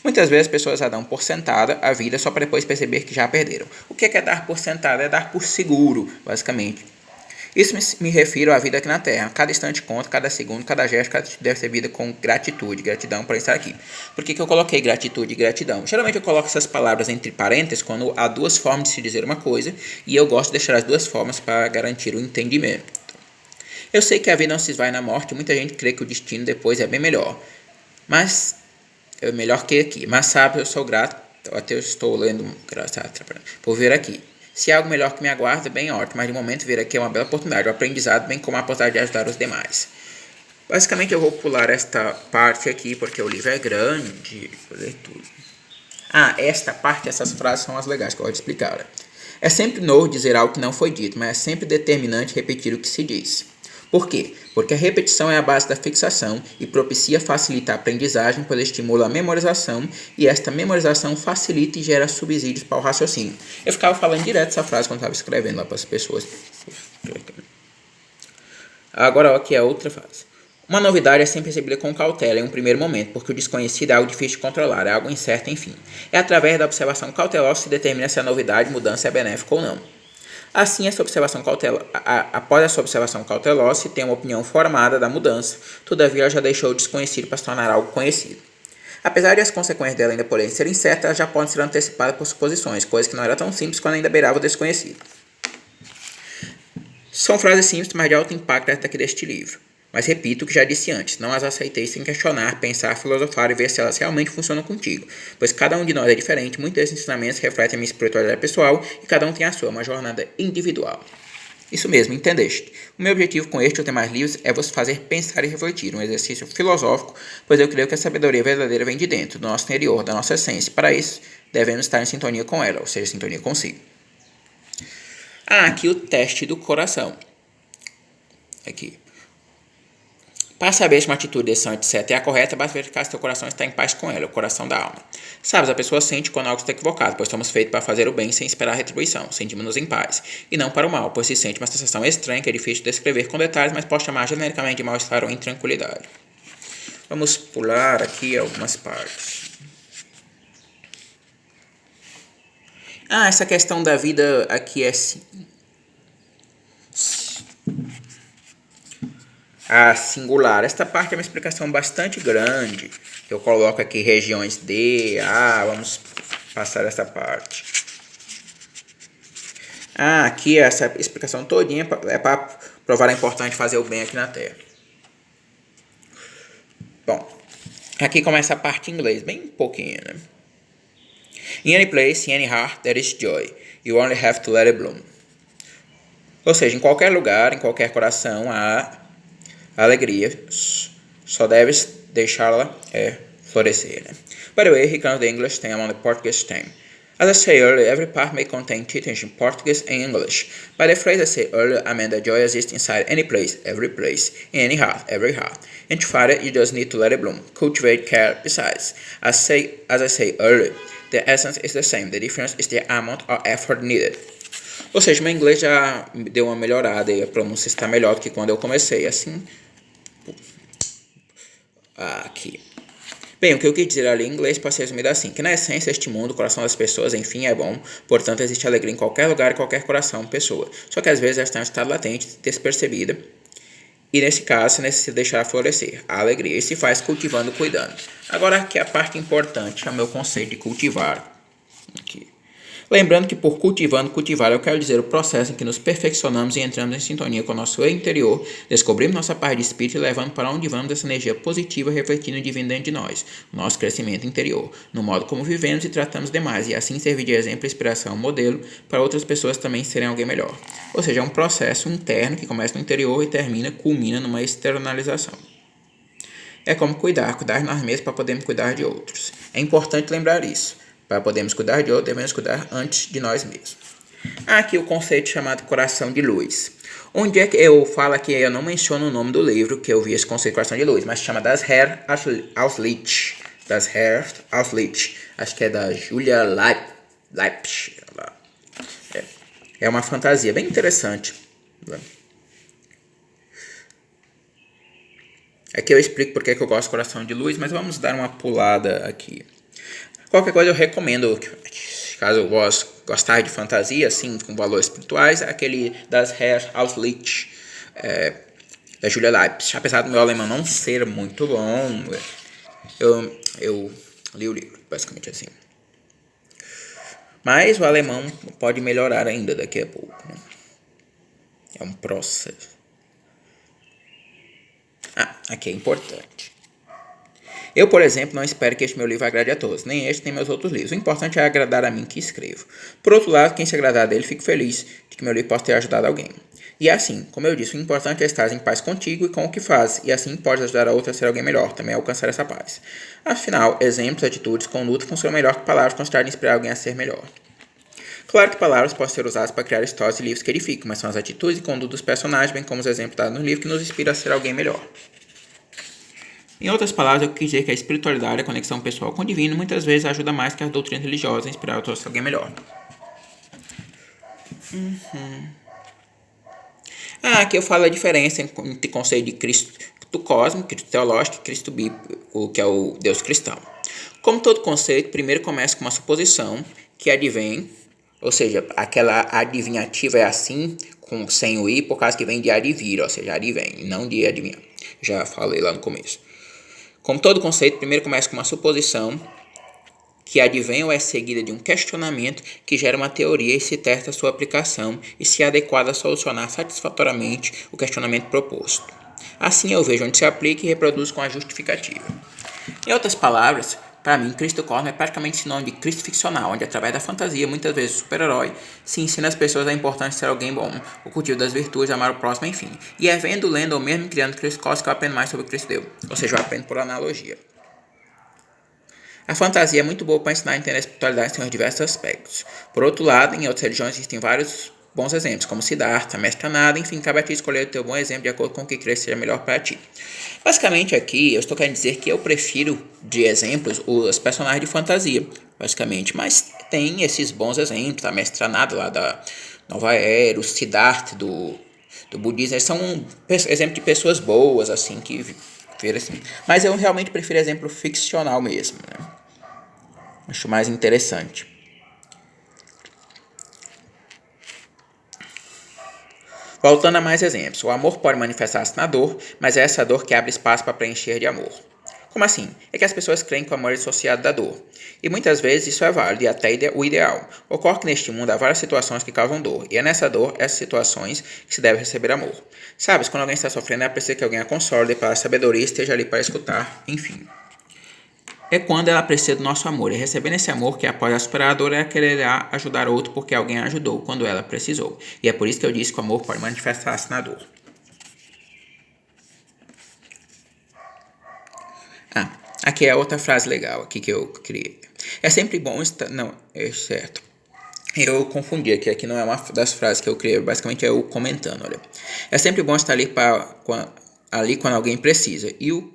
Muitas vezes as pessoas já dão por sentada a vida só para depois perceber que já perderam. O que é dar por sentada? É dar por seguro, basicamente. Isso me refiro à vida aqui na Terra. Cada instante conta, cada segundo, cada gesto, cada deve ser vida com gratitude, gratidão por estar aqui. Por que eu coloquei gratitude e gratidão? Geralmente eu coloco essas palavras entre parênteses quando há duas formas de se dizer uma coisa e eu gosto de deixar as duas formas para garantir o entendimento. Eu sei que a vida não se esvai na morte, muita gente crê que o destino depois é bem melhor. Mas é melhor que aqui. Mas sabe, eu sou grato, até eu estou lendo por vir aqui. Se há algo melhor que me aguarda, bem ótimo, mas de momento vir aqui é uma bela oportunidade, um aprendizado, bem como a oportunidade de ajudar os demais. Basicamente eu vou pular esta parte aqui, porque o livro é grande, vou ler tudo. Esta parte, essas frases são as legais que eu vou te explicar. É sempre novo dizer algo que não foi dito, mas é sempre determinante repetir o que se disse. Por quê? Porque a repetição é a base da fixação e propicia facilitar a aprendizagem, pois estimula a memorização e esta memorização facilita e gera subsídios para o raciocínio. Eu ficava falando direto essa frase quando estava escrevendo lá para as pessoas. Agora aqui é outra frase. Uma novidade é sempre recebida com cautela em um primeiro momento, porque o desconhecido é algo difícil de controlar, é algo incerto, enfim. É através da observação cautelosa que se determina se a novidade, mudança é benéfica ou não. Assim, após essa observação cautelosa, se tem uma opinião formada da mudança, todavia ela já deixou o desconhecido para se tornar algo conhecido. Apesar de as consequências dela ainda porém serem certas, elas já podem ser antecipadas por suposições, coisa que não era tão simples quando ainda beirava o desconhecido. São frases simples, mas de alto impacto aqui deste livro. Mas repito o que já disse antes, não as aceitei sem questionar, pensar, filosofar e ver se elas realmente funcionam contigo, pois cada um de nós é diferente, muitos desses ensinamentos refletem a minha espiritualidade pessoal e cada um tem a sua, uma jornada individual. Isso mesmo, entendeste? O meu objetivo com este e os demais livros é você fazer pensar e refletir, um exercício filosófico, pois eu creio que a sabedoria verdadeira vem de dentro, do nosso interior, da nossa essência, e para isso devemos estar em sintonia com ela, ou seja, em sintonia consigo. Aqui o teste do coração. Aqui. Para saber se uma atitude, decisão, etc. é a correta, basta verificar se seu coração está em paz com ela, o coração da alma. Sabes, a pessoa sente quando algo está equivocado, pois somos feitos para fazer o bem sem esperar retribuição. Sentimos-nos em paz. E não para o mal, pois se sente uma sensação estranha que é difícil de descrever com detalhes, mas pode chamar genericamente de mal-estar ou intranquilidade. Vamos pular aqui algumas partes. Essa questão da vida aqui é assim. Singular. Esta parte é uma explicação bastante grande. Eu coloco aqui regiões D, A, vamos passar essa parte. Aqui essa explicação todinha é para provar a importância de fazer o bem aqui na Terra. Bom, aqui começa a parte em inglês, bem pouquinho, né? In any place, in any heart, there is joy. You only have to let it bloom. Ou seja, em qualquer lugar, em qualquer coração, há alegria, só deves deixá-la florescer. Né? By the way, here comes the English theme on the Portuguese theme. As I said earlier, every part may contain teachings in Portuguese and English. By the phrase I said earlier, I meant that joy exists inside any place, in any heart, every heart. And to find it, you just need to let it bloom, cultivate, care. Besides, as I said earlier, the essence is the same. The difference is the amount of effort needed. Ou seja, meu inglês já deu uma melhorada e a pronúncia está melhor do que quando eu comecei. Assim, aqui. Bem, o que eu quis dizer ali em inglês pode ser resumido assim, que na essência este mundo, o coração das pessoas, enfim, é bom, portanto existe alegria em qualquer lugar, em qualquer coração, pessoa. Só que às vezes ela está em um estado latente, despercebida, e nesse caso se necessita deixar florescer a alegria, e se faz cultivando, cuidando. Agora aqui a parte importante é o meu conceito de cultivar. Aqui. Lembrando que por cultivar, eu quero dizer o processo em que nos perfeccionamos e entramos em sintonia com o nosso eu interior, descobrimos nossa paz de espírito e levando para onde vamos essa energia positiva refletindo de dentro de nós, o nosso crescimento interior, no modo como vivemos e tratamos demais, e assim servir de exemplo, inspiração, modelo para outras pessoas também serem alguém melhor. Ou seja, é um processo interno que começa no interior e culmina numa externalização. É como cuidar de nós mesmos para podermos cuidar de outros. É importante lembrar isso. Para podermos cuidar de outros, devemos cuidar antes de nós mesmos. Aqui o conceito chamado coração de luz. Onde é que eu falo aqui, eu não menciono o nome do livro que eu vi esse conceito de coração de luz, mas chama Das Herz aus Licht. Das Herz aus Licht. Acho que é da Julia Leipzig. É uma fantasia bem interessante. Aqui eu explico porque eu gosto de coração de luz, mas vamos dar uma pulada aqui. Qualquer coisa eu recomendo, caso gostar de fantasia, assim, com valores espirituais, aquele das Herr aus Licht, da Julia Leipzig. Apesar do meu alemão não ser muito bom, eu li o livro, basicamente assim. Mas o alemão pode melhorar ainda daqui a pouco, né? É um processo. Aqui é importante. Eu, por exemplo, não espero que este meu livro agrade a todos, nem este nem meus outros livros. O importante é agradar a mim que escrevo. Por outro lado, quem se agradar dele, fico feliz de que meu livro possa ter ajudado alguém. E assim, como eu disse, o importante é estar em paz contigo e com o que faz, e assim pode ajudar a outra a ser alguém melhor, também a alcançar essa paz. Afinal, exemplos, atitudes, conduta funcionam melhor que palavras consideradas inspirar alguém a ser melhor. Claro que palavras podem ser usadas para criar histórias e livros que edificam, mas são as atitudes e conduta dos personagens, bem como os exemplos dados no livro, que nos inspiram a ser alguém melhor. Em outras palavras, eu quis dizer que a espiritualidade, a conexão pessoal com o divino, muitas vezes ajuda mais que as doutrinas religiosas a inspirar outros a ser alguém melhor. Aqui eu falo a diferença entre o conceito de Cristo cósmico, Cristo teológico e Cristo bíblico, que é o Deus cristão. Como todo conceito, primeiro começa com uma suposição que advém, ou seja, aquela adivinhativa é assim, sem o i, por causa que vem de advir, ou seja, advém, não de adivinhar. Já falei lá no começo. Como todo conceito, primeiro começa com uma suposição que advém ou é seguida de um questionamento que gera uma teoria e se testa a sua aplicação e se é adequada a solucionar satisfatoriamente o questionamento proposto. Assim eu vejo onde se aplica e reproduzo com a justificativa. Em outras palavras, para mim, Cristo cósmico é praticamente sinônimo de Cristo ficcional, onde através da fantasia, muitas vezes super-herói, se ensina às pessoas a importância de ser alguém bom, o cultivo das virtudes, amar o próximo, enfim. E é vendo, lendo ou mesmo criando Cristo cósmico que eu aprendo mais sobre o Cristo Deus, ou seja, eu aprendo por analogia. A fantasia é muito boa para ensinar a entender a espiritualidade em seus diversos aspectos. Por outro lado, em outras religiões existem vários bons exemplos, como Siddhartha, Mestre Nada, enfim, cabe a ti escolher o teu bom exemplo de acordo com o que crees seja melhor para ti. Basicamente aqui, eu estou querendo dizer que eu prefiro, de exemplos, os personagens de fantasia, basicamente, mas tem esses bons exemplos, a Mestre Nada lá da Nova Era, o Siddhartha do budismo, eles são exemplos de pessoas boas, assim, que viram assim. Mas eu realmente prefiro exemplo ficcional mesmo, né? Acho mais interessante. Voltando a mais exemplos, o amor pode manifestar-se na dor, mas é essa dor que abre espaço para preencher de amor. Como assim? É que as pessoas creem que o amor é associado da dor. E muitas vezes isso é válido e até o ideal. Ocorre que neste mundo há várias situações que causam dor, e é nessa dor, essas situações, que se deve receber amor. Sabes, quando alguém está sofrendo, é preciso que alguém a console, dê para a sabedoria e esteja ali para escutar, enfim. É quando ela precisa do nosso amor, e recebendo esse amor que após a superar a dor, ela quererá ajudar outro porque alguém a ajudou quando ela precisou. E é por isso que eu disse que o amor pode manifestar-se na dor. Aqui é outra frase legal aqui que eu criei. É sempre bom estar... Não, é certo. Eu confundi aqui não é uma das frases que eu criei, basicamente é eu comentando, olha. É sempre bom estar ali quando alguém precisa. E o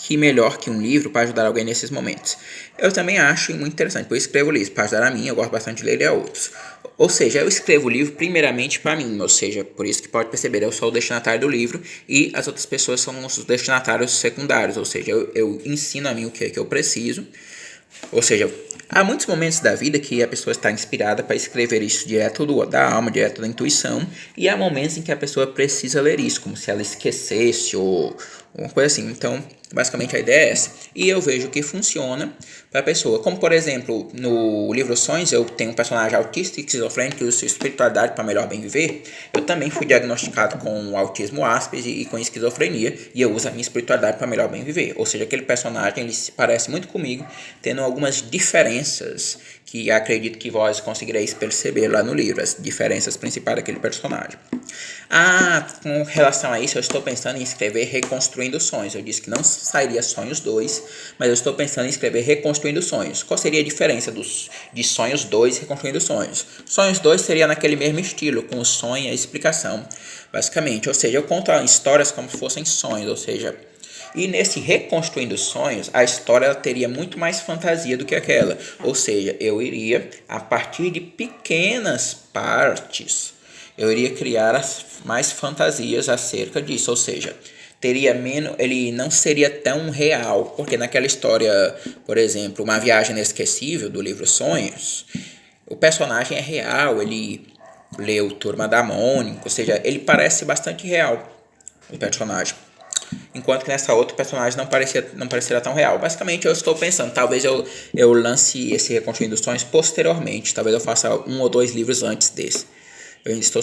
que melhor que um livro para ajudar alguém nesses momentos? Eu também acho muito interessante, por isso escrevo livros, para ajudar a mim, eu gosto bastante de ler e a outros. Ou seja, eu escrevo o livro primeiramente para mim, ou seja, por isso que pode perceber, eu sou o destinatário do livro e as outras pessoas são os destinatários secundários, ou seja, eu ensino a mim o que é que eu preciso, ou seja, há muitos momentos da vida que a pessoa está inspirada para escrever isso direto da alma, direto da intuição, e há momentos em que a pessoa precisa ler isso, como se ela esquecesse ou uma coisa assim. Então, basicamente a ideia é essa. E eu vejo que funciona para a pessoa. Como, por exemplo, no livro Sonhos, eu tenho um personagem autista e esquizofrênico que usa espiritualidade para melhor bem viver. Eu também fui diagnosticado com autismo Asperger e com esquizofrenia, e eu uso a minha espiritualidade para melhor bem viver. Ou seja, aquele personagem ele se parece muito comigo, tendo algumas diferenças que acredito que vós conseguireis perceber lá no livro, as diferenças principais daquele personagem. Com relação a isso, eu estou pensando em escrever Reconstruindo Sonhos. Eu disse que não sairia Sonhos 2, mas eu estou pensando em escrever Reconstruindo Sonhos. Qual seria a diferença de Sonhos 2 e Reconstruindo Sonhos? Sonhos 2 seria naquele mesmo estilo, com o sonho e a explicação, basicamente. Ou seja, eu conto histórias como se fossem sonhos, ou seja... E nesse Reconstruindo Sonhos, a história teria muito mais fantasia do que aquela. Ou seja, eu iria, a partir de pequenas partes, eu iria criar mais fantasias acerca disso. Ou seja, teria menos, ele não seria tão real. Porque naquela história, por exemplo, Uma Viagem Inesquecível, do livro Sonhos, o personagem é real, ele leu Turma da Mônica, ou seja, ele parece bastante real, o personagem. Enquanto que nessa outra, o personagem não parecerá tão real. Basicamente, eu estou pensando, talvez eu lance esse Reconstruindo Sonhos posteriormente. Talvez eu faça 1 ou 2 livros antes desse. Eu ainda estou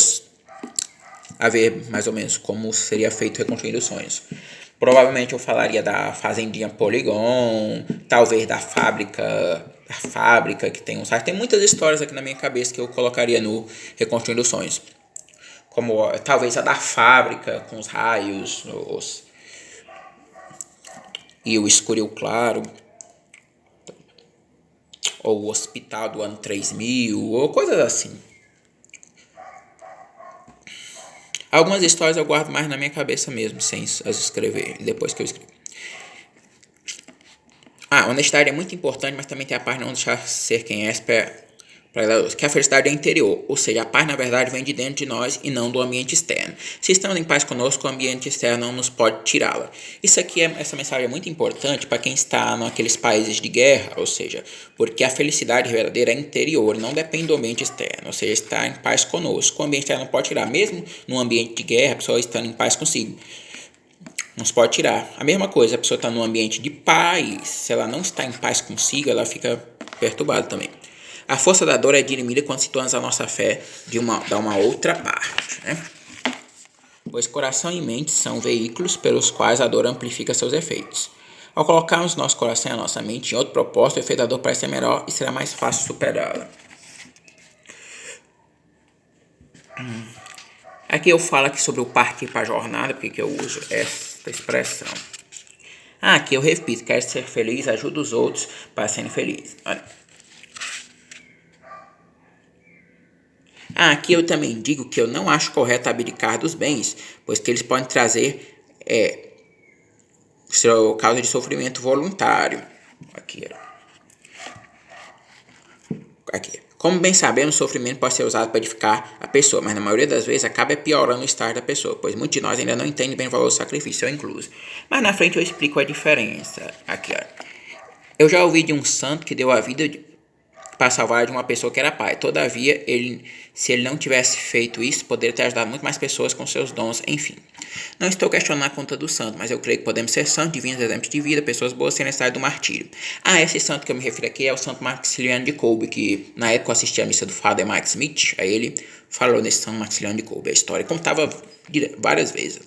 a ver mais ou menos como seria feito Reconstruindo Sonhos. Provavelmente eu falaria da Fazendinha Polygon, talvez da fábrica que tem um site. Tem muitas histórias aqui na minha cabeça que eu colocaria no Reconstruindo Sonhos. Como talvez a da fábrica, com os raios, e o escuro e o claro, ou o hospital do ano 3000, ou coisas assim. Algumas histórias eu guardo mais na minha cabeça mesmo, sem as escrever, depois que eu escrevo. Honestidade é muito importante, mas também tem a parte de não deixar ser quem é, que a felicidade é interior, ou seja, a paz na verdade vem de dentro de nós e não do ambiente externo. Se estamos em paz conosco, o ambiente externo não nos pode tirá-la. Essa mensagem é muito importante para quem está naqueles países de guerra, ou seja, porque a felicidade verdadeira é interior, não depende do ambiente externo, ou seja, está em paz conosco. O ambiente externo não pode tirar, mesmo num ambiente de guerra, a pessoa estando em paz consigo. Não se pode tirar. A mesma coisa, a pessoa está num ambiente de paz, se ela não está em paz consigo, ela fica perturbada também. A força da dor é dirimida quando situamos a nossa fé da uma outra parte, né? Pois coração e mente são veículos pelos quais a dor amplifica seus efeitos. Ao colocarmos nosso coração e a nossa mente em outro propósito, o efeito da dor parece ser melhor e será mais fácil superá-la. Aqui eu falo aqui sobre o partir para a jornada, porque eu uso esta expressão. Aqui eu repito, quer ser feliz, ajuda os outros para serem felizes. Olha. Aqui eu também digo que eu não acho correto abdicar dos bens, pois que eles podem trazer causa de sofrimento voluntário. Aqui. Como bem sabemos, o sofrimento pode ser usado para edificar a pessoa, mas na maioria das vezes acaba piorando o estar da pessoa, pois muitos de nós ainda não entendem bem o valor do sacrifício, eu incluso. Mas na frente eu explico a diferença. Aqui, ó. Eu já ouvi de um santo que deu a vida para salvar de uma pessoa que era pai. Todavia, se ele não tivesse feito isso, poderia ter ajudado muito mais pessoas com seus dons, enfim. Não estou questionando a conta do santo, mas eu creio que podemos ser santos, divinos, exemplos de vida, pessoas boas sem necessidade do martírio. Esse santo que eu me refiro aqui é o santo Maximiliano de Kolbe, que na época eu assisti a missa do Father Mike Smith, aí ele falou nesse santo Maximiliano de Kolbe, a história, contava várias vezes.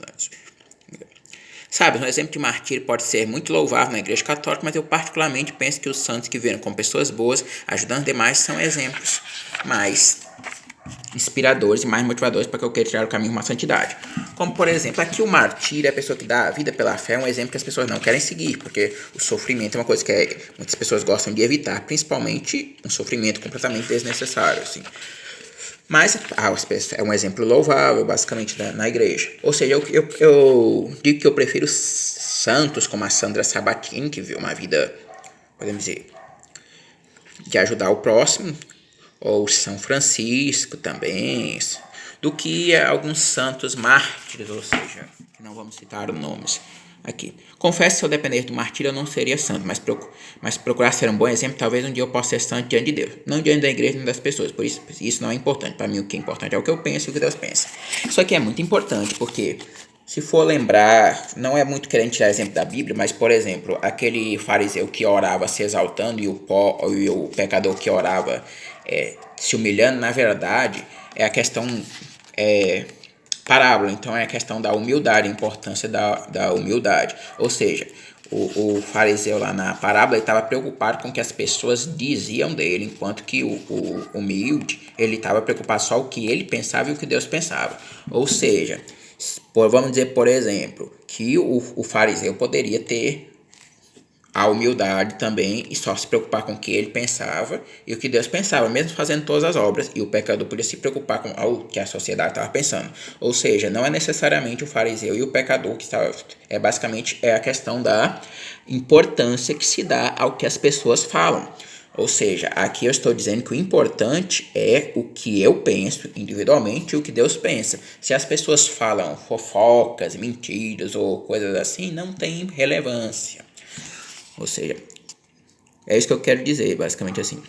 Sabe, um exemplo de martírio pode ser muito louvável na igreja católica, mas eu particularmente penso que os santos que viram como pessoas boas, ajudando demais, são exemplos mais inspiradores e mais motivadores para que eu queira tirar o caminho de uma santidade. Como, por exemplo, aqui o martírio, a pessoa que dá a vida pela fé, é um exemplo que as pessoas não querem seguir, porque o sofrimento é uma coisa que muitas pessoas gostam de evitar, principalmente um sofrimento completamente desnecessário, assim. Mas é um exemplo louvável, basicamente, na igreja. Ou seja, eu digo que eu prefiro santos como a Sandra Sabatini, que viu uma vida, podemos dizer, de ajudar o próximo, ou São Francisco também, do que alguns santos mártires, ou seja, que não vamos citar os nomes aqui. Confesso que se eu dependesse do martírio eu não seria santo, mas procurar ser um bom exemplo, talvez um dia eu possa ser santo diante de Deus, não diante da igreja nem das pessoas, por isso não é importante. Para mim o que é importante é o que eu penso e o que Deus pensa. Isso aqui é muito importante, porque se for lembrar, não é muito querendo tirar exemplo da Bíblia, mas por exemplo, aquele fariseu que orava se exaltando e o pecador que orava se humilhando, na verdade é a questão parábola, então é a questão da humildade, a importância da humildade. Ou seja, o fariseu lá na parábola estava preocupado com o que as pessoas diziam dele, enquanto que o humilde, ele estava preocupado só com o que ele pensava e o que Deus pensava. Ou seja, vamos dizer, por exemplo, que o fariseu poderia ter a humildade também e só se preocupar com o que ele pensava e o que Deus pensava, mesmo fazendo todas as obras, e o pecador podia se preocupar com o que a sociedade estava pensando. Ou seja, não é necessariamente o fariseu e o pecador que estava, basicamente a questão da importância que se dá ao que as pessoas falam. Ou seja, aqui eu estou dizendo que o importante é o que eu penso individualmente e o que Deus pensa. Se as pessoas falam fofocas, mentiras ou coisas assim, não tem relevância. Ou seja, é isso que eu quero dizer, basicamente assim.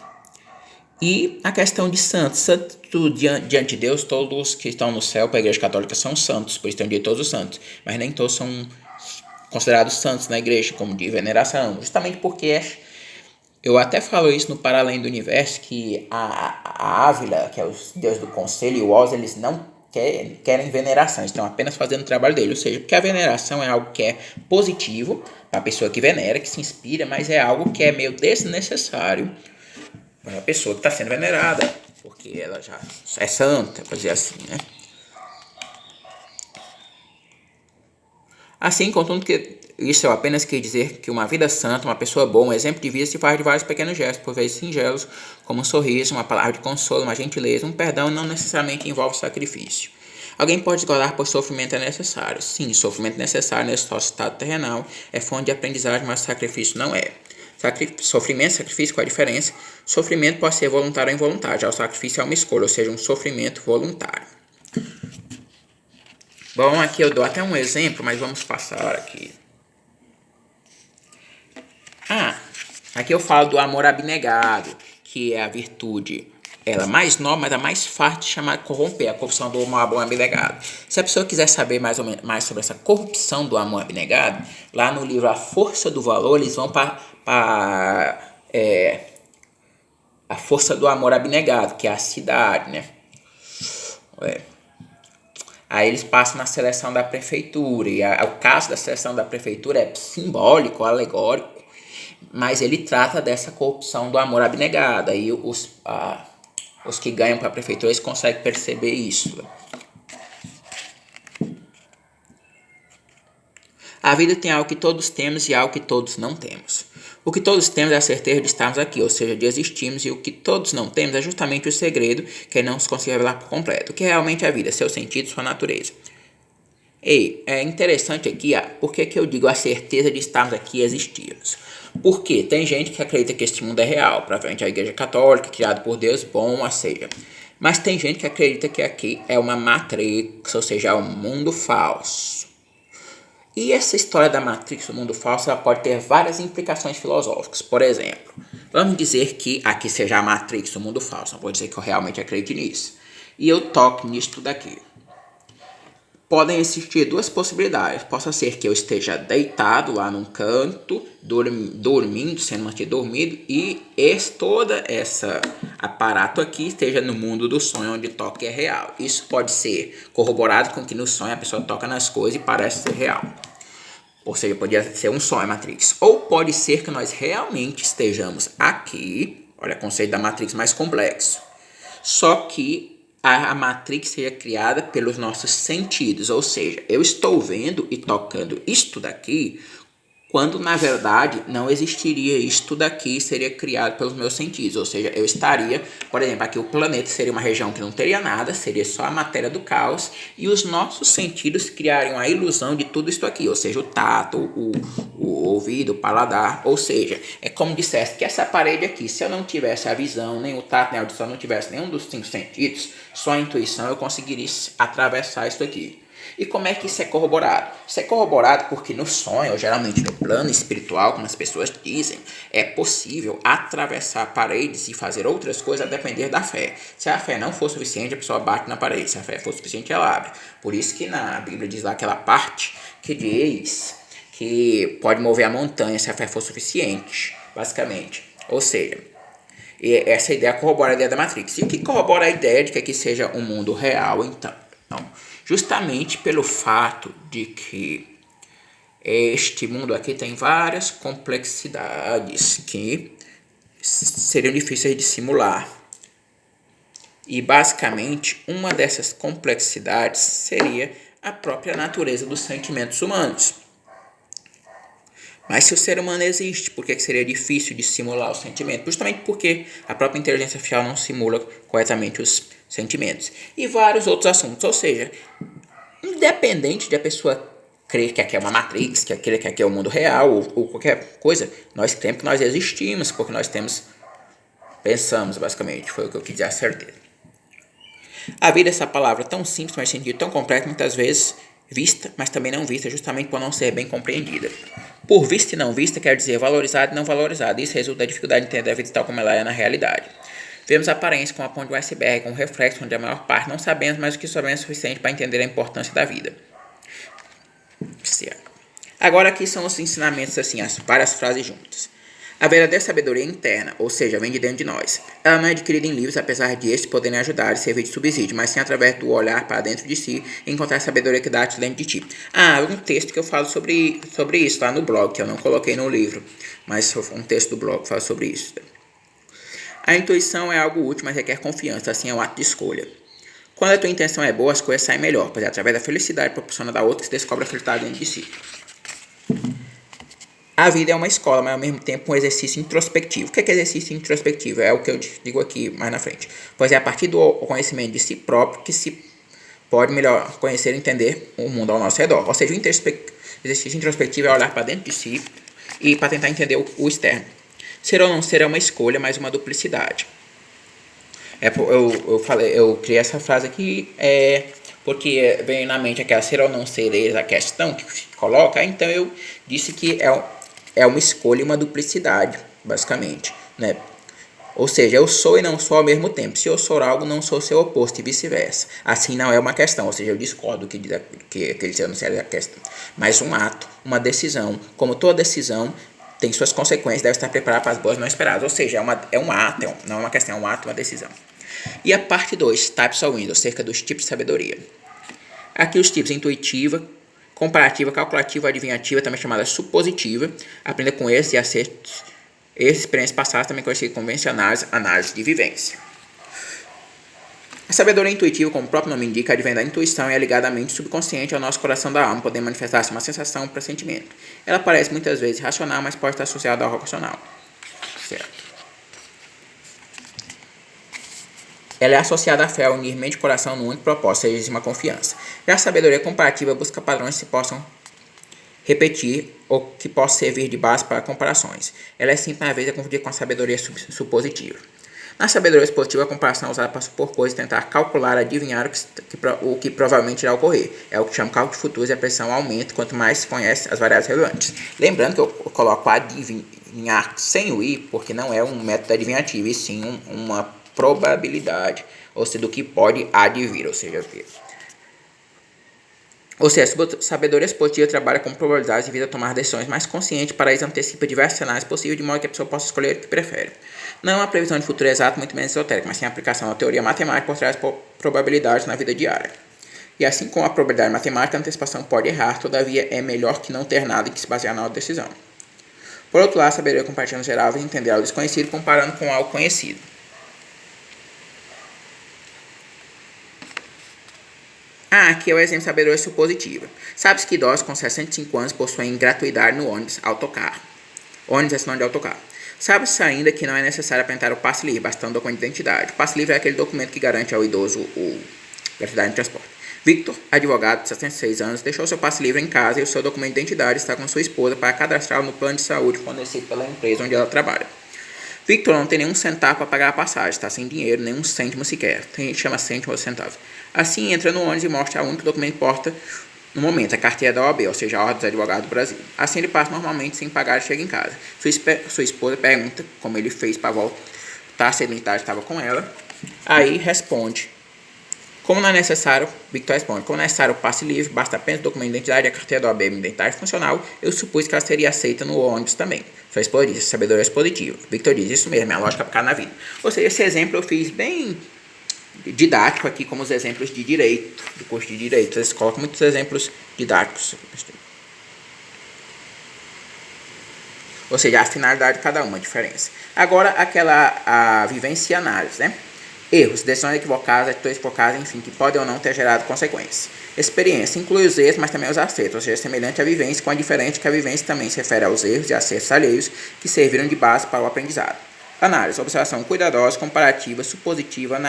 E a questão de santos. Santos diante de Deus, todos que estão no céu para a Igreja Católica são santos, por isso tem o dia de todos os santos. Mas nem todos são considerados santos na igreja, como de veneração. Justamente porque eu até falo isso no Para Além do Universo, que a Ávila, que é o deus do conselho, e o Oz, eles não querem veneração, estão apenas fazendo o trabalho dele. Ou seja, porque a veneração é algo que é positivo para a pessoa que venera, que se inspira, mas é algo que é meio desnecessário para a pessoa que está sendo venerada, porque ela já é santa, para dizer assim, né? Assim, contanto que isso eu apenas quis dizer que uma vida santa, uma pessoa boa, um exemplo de vida se faz de vários pequenos gestos, por vezes singelos, como um sorriso, uma palavra de consolo, uma gentileza, um perdão não necessariamente envolve sacrifício. Alguém pode discordar pois sofrimento é necessário. Sim, sofrimento é necessário nesse nosso estado terrenal, é fonte de aprendizagem, mas sacrifício não é. Sofrimento e sacrifício, qual a diferença? Sofrimento pode ser voluntário ou involuntário, já o sacrifício é uma escolha, ou seja, um sofrimento voluntário. Bom, aqui eu dou até um exemplo, mas vamos passar aqui. Aqui eu falo do amor abnegado, que é a virtude, ela mais nova, mas a mais fácil de chamar de corromper, a corrupção do amor abnegado. Se a pessoa quiser saber mais sobre essa corrupção do amor abnegado, lá no livro A Força do Valor, eles vão para a força do amor abnegado, que é a cidade, né? Aí eles passam na seleção da prefeitura, e o caso da seleção da prefeitura é simbólico, alegórico, mas ele trata dessa corrupção do amor abnegado. Aí os que ganham para a prefeitura, eles conseguem perceber isso. A vida tem algo que todos temos e algo que todos não temos. O que todos temos é a certeza de estarmos aqui, ou seja, de existirmos, e o que todos não temos é justamente o segredo que não se consegue revelar por completo, o que realmente é a vida, seu sentido, sua natureza. É interessante aqui, por que eu digo a certeza de estarmos aqui e existirmos? Porque tem gente que acredita que este mundo é real, provavelmente a Igreja Católica, criado por Deus, bom, ou seja. Mas tem gente que acredita que aqui é uma Matrix, ou seja, é um mundo falso. E essa história da Matrix, o mundo falso, ela pode ter várias implicações filosóficas. Por exemplo, vamos dizer que aqui seja a Matrix, o mundo falso. Não vou dizer que eu realmente acredito nisso. E eu toco nisso tudo aqui. Podem existir duas possibilidades. Possa ser que eu esteja deitado lá num canto, dormindo, sendo mantido dormido, e todo esse aparato aqui esteja no mundo do sonho, onde toque é real. Isso pode ser corroborado com que no sonho a pessoa toca nas coisas e parece ser real. Ou seja, poderia ser um sonho, Matrix. Ou pode ser que nós realmente estejamos aqui, olha, o conceito da Matrix mais complexo. Só que a Matrix seja criada pelos nossos sentidos, ou seja, eu estou vendo e tocando isto daqui, quando na verdade não existiria isto daqui, seria criado pelos meus sentidos, ou seja, eu estaria, por exemplo, aqui o planeta seria uma região que não teria nada, seria só a matéria do caos, e os nossos sentidos criariam a ilusão de tudo isso aqui, ou seja, o tato, o ouvido, o paladar, ou seja, é como dissesse que essa parede aqui, se eu não tivesse a visão, nem o tato, nem a audição, não tivesse nenhum dos 5 sentidos, só a intuição, eu conseguiria atravessar isso aqui. E como é que isso é corroborado? Isso é corroborado porque no sonho, ou geralmente no plano espiritual, como as pessoas dizem, é possível atravessar paredes e fazer outras coisas a depender da fé. Se a fé não for suficiente, a pessoa bate na parede. Se a fé for suficiente, ela abre. Por isso que na Bíblia diz lá aquela parte que diz que pode mover a montanha se a fé for suficiente, basicamente. Ou seja, essa ideia corrobora a ideia da Matrix. E o que corrobora a ideia de que aqui seja um mundo real, então? Justamente pelo fato de que este mundo aqui tem várias complexidades que seriam difíceis de simular. E basicamente uma dessas complexidades seria a própria natureza dos sentimentos humanos. Mas se o ser humano existe, por que seria difícil de simular o sentimento? Justamente porque a própria inteligência artificial não simula corretamente os sentimentos. E vários outros assuntos. Ou seja, independente de a pessoa crer que aqui é uma Matrix, que aqui é o mundo real, ou qualquer coisa, nós cremos que nós existimos, porque nós pensamos, basicamente. Foi o que eu quis dizer, a certeza. A vida é essa palavra tão simples, mas sentido tão complexo, muitas vezes vista, mas também não vista, justamente por não ser bem compreendida. Por vista e não vista quer dizer valorizado e não valorizado. Isso resulta da dificuldade de entender a vida tal como ela é na realidade. Vemos a aparência como a ponta de um iceberg, um reflexo onde a maior parte não sabemos, mas o que sabemos é suficiente para entender a importância da vida. Agora aqui são os ensinamentos, assim, as várias frases juntas. A verdadeira sabedoria é interna, ou seja, vem de dentro de nós. Ela não é adquirida em livros, apesar de estes poderem ajudar e servir de subsídio, mas sim através do olhar para dentro de si e encontrar a sabedoria que dá dentro de ti. Um texto que eu falo sobre isso lá no blog, que eu não coloquei no livro, mas um texto do blog que fala sobre isso. A intuição é algo útil, mas requer confiança, assim é um ato de escolha. Quando a tua intenção é boa, as coisas saem melhor, pois é através da felicidade proporcionada a outra que se descobre a felicidade dentro de si. A vida é uma escola, mas ao mesmo tempo um exercício introspectivo. O que é exercício introspectivo? É o que eu digo aqui mais na frente. Pois é a partir do conhecimento de si próprio que se pode melhor conhecer e entender o mundo ao nosso redor. Ou seja, o exercício introspectivo é olhar para dentro de si e para tentar entender o externo. Ser ou não ser é uma escolha, mas uma duplicidade. Eu criei essa frase aqui porque veio na mente aquela ser ou não ser a questão que se coloca. Então eu disse que é uma escolha e uma duplicidade, basicamente, né? Ou seja, eu sou e não sou ao mesmo tempo. Se eu sou algo, não sou seu oposto e vice-versa. Assim não é uma questão, ou seja, eu discordo que aquele ser não seja a questão. Mas um ato, uma decisão, como toda decisão, tem suas consequências, deve estar preparado para as boas não esperadas. Ou seja, é um ato, não é uma questão, é um ato, uma decisão. E a parte 2, Types of Windows, acerca dos tipos de sabedoria. Aqui os tipos: intuitiva, comparativa, calculativa, adivinhativa, também chamada supositiva, aprenda com esses e acertos, experiências passadas, também conhecidas como convencionais, análise de vivência. A sabedoria intuitiva, como o próprio nome indica, advém da intuição e é ligada à mente subconsciente ao nosso coração da alma, podendo manifestar-se uma sensação, um pressentimento. Ela parece muitas vezes racional, mas pode estar associada ao racional. Certo. Ela é associada à fé, a unir mente e coração num único propósito, seja uma confiança. Já a sabedoria comparativa busca padrões que se possam repetir ou que possam servir de base para comparações. Ela é simples, às vezes, é confundida com a sabedoria supositiva. Na sabedoria expositiva, a comparação é usada para supor coisas e tentar calcular, adivinhar o que provavelmente irá ocorrer. É o que chama cálculo de futuros e a pressão aumenta quanto mais se conhece as variáveis relevantes. Lembrando que eu coloco adivinhar sem o i, porque não é um método adivinhativo, e sim uma probabilidade, ou seja, do que pode advir, ou seja, a sabedoria expositiva trabalha com probabilidades devido a tomar decisões mais conscientes, para isso antecipa diversos cenários possíveis, de modo que a pessoa possa escolher o que prefere. Não é uma previsão de futuro exato, muito menos esotérica, mas sim a aplicação da teoria matemática por trás das probabilidades na vida diária. E assim como a probabilidade matemática, a antecipação pode errar, todavia é melhor que não ter nada em que se basear na decisão. Por outro lado, a sabedoria comparativa no geral é entender algo desconhecido comparando com algo conhecido. Aqui é o exemplo de sabedoria supositiva. Sabe-se que idosos com 65 anos possuem gratuidade no ônibus autocarro. Ônibus é sinônimo de autocarro. Sabe-se ainda que não é necessário apresentar o passe livre, bastando o documento de identidade. O passe livre é aquele documento que garante ao idoso gratuidade no transporte. Victor, advogado de 76 anos, deixou seu passe livre em casa e o seu documento de identidade está com sua esposa para cadastrá-lo no plano de saúde fornecido pela empresa onde ela trabalha. Victor não tem nenhum centavo para pagar a passagem, está sem dinheiro, nem um cêntimo sequer. Tem gente que chama cêntimo ou centavo. Assim, entra no ônibus e mostra o único documento que porta no momento, a carteira da OAB, ou seja, a Ordem dos Advogados do Brasil. Assim, ele passa normalmente sem pagar e chega em casa. Sua esposa pergunta como ele fez para voltar se a identidade estava com ela. Aí responde: como não é necessário, Victor responde, como não é necessário o passe livre, basta apenas o documento de identidade e a carteira da OAB e identidade funcional, eu supus que ela seria aceita no ônibus também. Sua esposa diz: sabedoria expositiva. Victor diz: isso mesmo, é a lógica aplicada na vida. Ou seja, esse exemplo eu fiz bem didático aqui, como os exemplos de direito, do curso de direito. Eles colocam muitos exemplos didáticos. Ou seja, a finalidade de cada uma, a diferença. Agora, a vivência e análise, né? Erros, decisões equivocadas, atitudes equivocadas, enfim, que podem ou não ter gerado consequências. Experiência inclui os erros, mas também os acertos, ou seja, semelhante à vivência, com a diferença que a vivência também se refere aos erros e acertos alheios que serviram de base para o aprendizado. Análise, observação cuidadosa, comparativa, supositiva,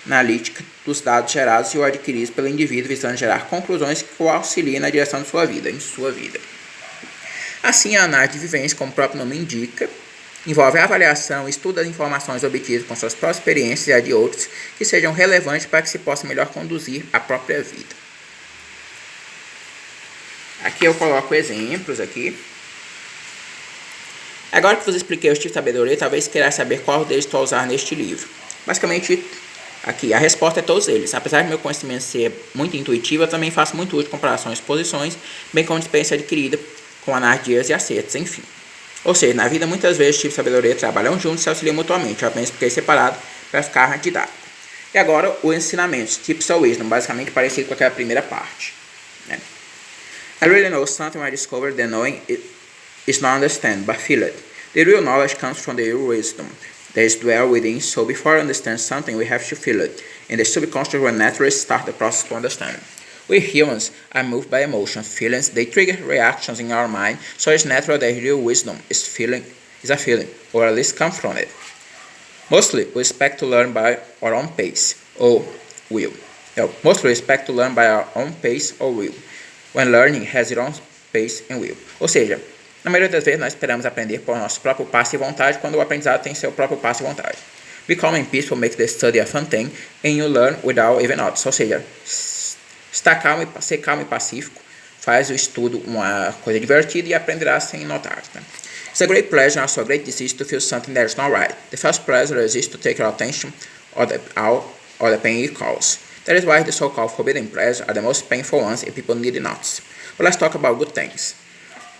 analítica dos dados gerados e ou adquiridos pelo indivíduo, visando gerar conclusões que o auxiliem na direção de sua vida, em sua vida. Assim, a análise de vivência, como o próprio nome indica, envolve a avaliação e estudo das informações obtidas com suas próprias experiências e a de outros que sejam relevantes para que se possa melhor conduzir a própria vida. Aqui eu coloco exemplos aqui. Agora que vos expliquei os tipos de sabedoria, talvez queira saber qual deles estou a usar neste livro. Basicamente, aqui a resposta é todos eles. Apesar do meu conhecimento ser muito intuitivo, eu também faço muito uso de comparações e posições, bem como de experiência adquirida com análise de erros e acertos, enfim. Ou seja, na vida muitas vezes tipo de sabedoria trabalham juntos e se auxiliam mutuamente. Eu apenas fiquei separado para ficar didático. E agora o ensinamento, tips or wisdom, basicamente parecido com aquela primeira parte. Né? I really know something I discovered that knowing is not understand, but feel it. The real knowledge comes from the real wisdom that is dwell within, so before we understand something, we have to feel it. And the subconscious will naturally start the process to understand. We humans are moved by emotions, feelings, they trigger reactions in our mind, so it's natural that real wisdom is a feeling, or at least comes from it. Mostly, we expect to learn by our own pace, or will. Mostly, we expect to learn by our own pace or will, when learning has its own pace and will. Ou seja, na maioria das vezes nós esperamos aprender por nosso próprio passo e vontade, quando o aprendizado tem seu próprio passo e vontade. Becoming peaceful makes the study a fun thing, and you learn without even notice. Ou seja, ser calmo e pacífico faz o estudo uma coisa divertida e aprenderá sem notar. Né? It's a great pleasure and also a great disease to feel something that is not right. The first pleasure is to take your attention or the pain it causes. That is why the so-called forbidden pleasures are the most painful ones and people need not. But let's talk about good things.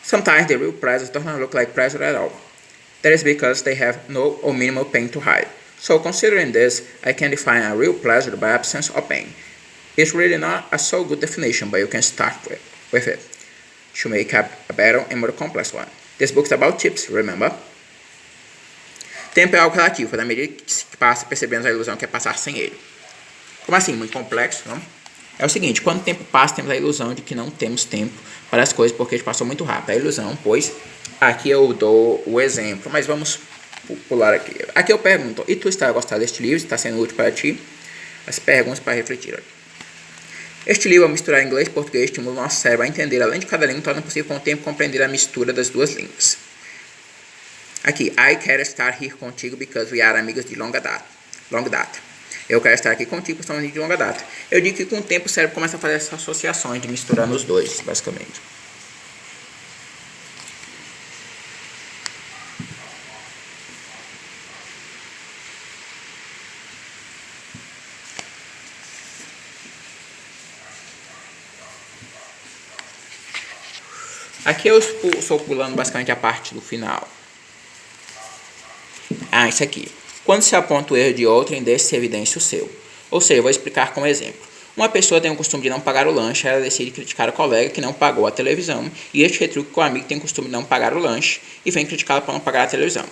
Sometimes the real pleasures do not look like pleasure at all. That is because they have no or minimal pain to hide. So considering this, I can define a real pleasure by absence of pain. It's really not a so good definition, but you can start with it to make a better and more complex one. This book is about tips, remember? Tempo é algo relativo, da medida que se passa, percebemos a ilusão que é passar sem ele. Como assim? Muito complexo, não? É o seguinte, quando o tempo passa, temos a ilusão de que não temos tempo para as coisas porque a gente passou muito rápido. A ilusão, pois, aqui eu dou o exemplo, mas vamos pular aqui. Aqui eu pergunto, e tu está gostando deste livro? Está sendo útil para ti? As perguntas para refletir aqui. Este livro, ao misturar inglês e português, estimula o nosso cérebro a entender, além de cada língua, torna possível com o tempo compreender a mistura das duas línguas. Aqui, I quero estar here contigo because we are amigos de longa data. Eu quero estar aqui contigo porque somos amigos de longa data. Eu digo que com o tempo o cérebro começa a fazer essas associações de misturando os dois, basicamente. Aqui eu estou pulando basicamente a parte do final. Isso aqui. Quando se aponta o erro de outrem, deixe-se evidência o seu. Ou seja, eu vou explicar com um exemplo. Uma pessoa tem o costume de não pagar o lanche, ela decide criticar o colega que não pagou a televisão, e este retruca que o amigo tem o costume de não pagar o lanche e vem criticá-lo por não pagar a televisão.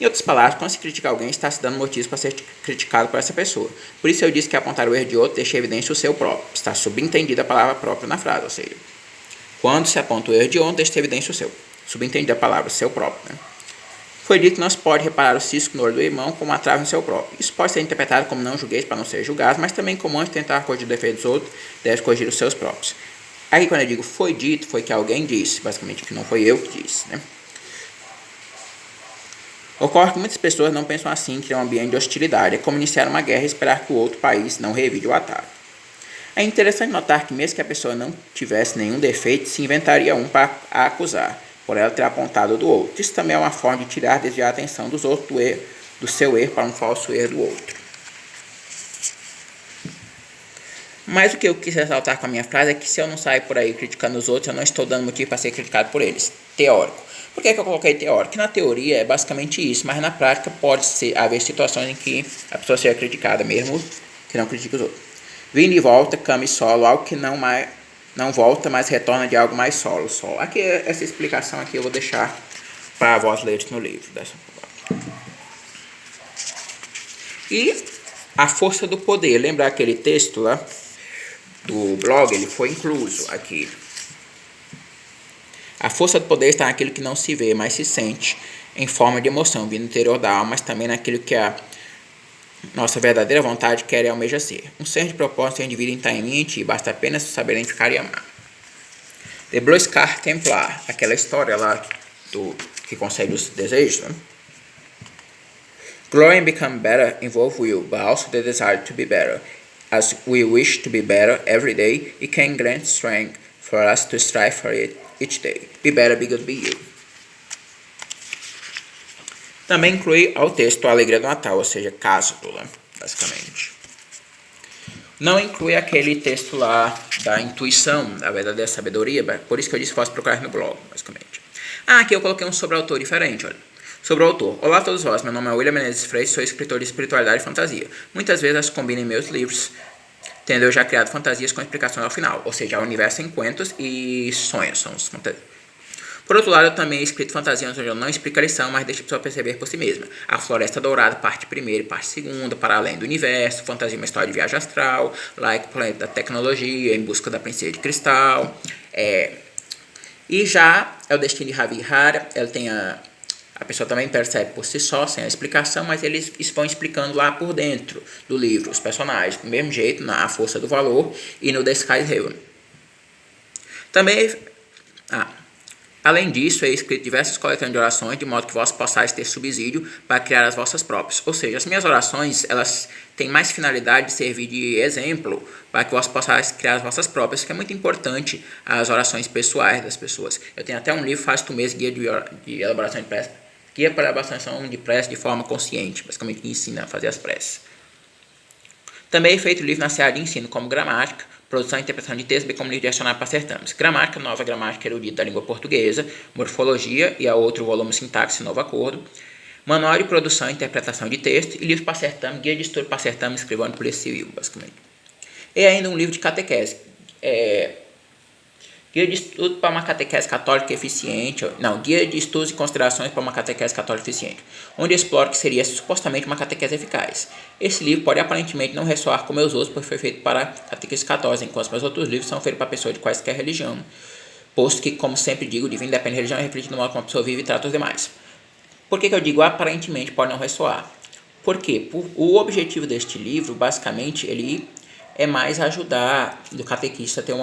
Em outras palavras, quando se critica alguém, está se dando motivos para ser criticado por essa pessoa. Por isso eu disse que apontar o erro de outro deixa evidência o seu próprio. Está subentendida a palavra própria na frase, ou seja, quando se aponta o erro de outro, deixa evidência o seu. Subentendida a palavra seu próprio. Né? Foi dito que não se pode reparar o cisco no olho do irmão como uma trave no seu próprio. Isso pode ser interpretado como não julgueis para não ser julgados, mas também como antes de tentar corrigir o defeito dos outros, deve corrigir os seus próprios. Aí quando eu digo foi dito, foi que alguém disse, basicamente que não foi eu que disse. Né? Ocorre que muitas pessoas não pensam assim, criam um ambiente de hostilidade. É como iniciar uma guerra e esperar que o outro país não revide o ataque. É interessante notar que mesmo que a pessoa não tivesse nenhum defeito, se inventaria um para a acusar, por ela ter apontado do outro. Isso também é uma forma de desviar a atenção dos outros do seu erro para um falso erro do outro. Mas o que eu quis ressaltar com a minha frase é que se eu não sair por aí criticando os outros, eu não estou dando motivo para ser criticado por eles. Teórico. Por que eu coloquei teórico? Na teoria é basicamente isso, mas na prática pode haver situações em que a pessoa seja criticada mesmo que não critica os outros. Vindo e volta, cama e solo, algo que não volta, mas retorna de algo mais solo. Aqui, essa explicação aqui eu vou deixar para vós lerem no livro. E a força do poder. Lembra aquele texto lá do blog? Ele foi incluso aqui. A força do poder está naquilo que não se vê, mas se sente em forma de emoção, vindo do interior da alma, mas também naquilo que a nossa verdadeira vontade quer e almeja ser. Um ser de propósito e indivíduo está em mim e em ti, basta apenas saber identificar e amar. The Blue Scar Templar, aquela história lá que concede os desejos. Né? Growing and become better involve will, but also the desire to be better. As we wish to be better every day, it can grant strength for us to strive for it each day. Be better, be good, be you. Também inclui ao texto a alegria do Natal, ou seja, cásulo. basicamente. Não inclui aquele texto lá da intuição, da verdadeira sabedoria, por isso que eu disse que posso procurar no blog, basicamente. Aqui eu coloquei um sobre autor diferente, olha. Sobre o autor. Olá a todos vós, meu nome é William Menezes Freitas, sou escritor de espiritualidade e fantasia. Muitas vezes as combino em meus livros, tendo eu já criado fantasias com explicações ao final, ou seja, o universo em contos e sonhos são os fantasias. Por outro lado, eu também escrito fantasias onde eu não explico a lição, mas deixo a pessoa perceber por si mesma. A Floresta Dourada, parte 1ª e parte 2ª, Para Além do Universo, Fantasia, uma história de viagem astral, Like Planeta da Tecnologia, Em Busca da Princesa de Cristal. E já é o Destino de Ravi Hara, ela tem a pessoa também percebe por si só, sem a explicação, mas eles vão explicando lá por dentro do livro, os personagens, do mesmo jeito, na Força do Valor e no The Sky's Heaven. Também... Além disso, é escrito diversas coletâneas de orações, de modo que vós possais ter subsídio para criar as vossas próprias. Ou seja, as minhas orações, elas têm mais finalidade de servir de exemplo para que vós possais criar as vossas próprias, que é muito importante as orações pessoais das pessoas. Eu tenho até um livro, Faz Tu Mesmo, de elaboração de prece, guia para a elaboração de prece de forma consciente, basicamente que ensina a fazer as preces. Também é feito livro na seara de ensino, como gramática, produção e interpretação de texto, bem como livro direcionado para certames. Gramática, nova gramática erudita da língua portuguesa, morfologia e a outro volume sintaxe, novo acordo. Manual de produção e interpretação de texto e livro para certame, guia de estudo para certame, escrivão de polícia civil, basicamente. E ainda um livro de catequese. Guia de estudo para uma catequese católica eficiente. Guia de estudos e considerações para uma catequese católica eficiente, onde exploro que seria supostamente uma catequese eficaz. Esse livro pode aparentemente não ressoar com meus outros, pois foi feito para catequeses católicos, enquanto meus outros livros são feitos para pessoas de quaisquer religião, posto que, como sempre digo, o divino depende da religião e reflete no modo como a pessoa vive e trata os demais. Por que eu digo aparentemente pode não ressoar? Porque o objetivo deste livro, basicamente, ele é mais ajudar o catequista a ter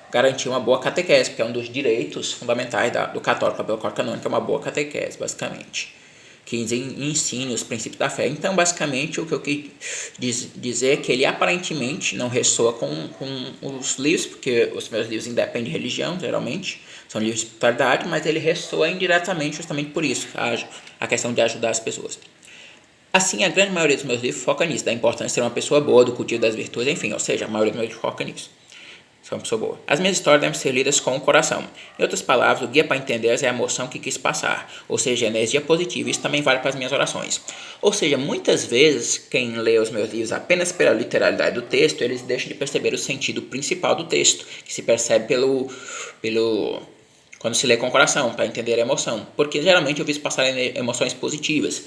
garantir uma boa catequese, porque é um dos direitos fundamentais do católico, pelo Código Canônico, é uma boa catequese, basicamente, que ensine os princípios da fé. Então, basicamente, o que eu quis dizer é que ele aparentemente não ressoa com os livros, porque os meus livros independem de religião, geralmente, são livros de espiritualidade, mas ele ressoa indiretamente justamente por isso, a questão de ajudar as pessoas. Assim, a grande maioria dos meus livros foca nisso, da importância de ser uma pessoa boa, do cultivo das virtudes, enfim, ou seja, a maioria dos meus livros foca nisso. Sou uma pessoa boa. As minhas histórias devem ser lidas com o coração. Em outras palavras, o guia para entender é a emoção que quis passar, ou seja, a energia positiva. Isso também vale para as minhas orações. Ou seja, muitas vezes, quem lê os meus livros apenas pela literalidade do texto, eles deixam de perceber o sentido principal do texto, que se percebe quando se lê com o coração, para entender a emoção. Porque geralmente eu fiz passar emoções positivas.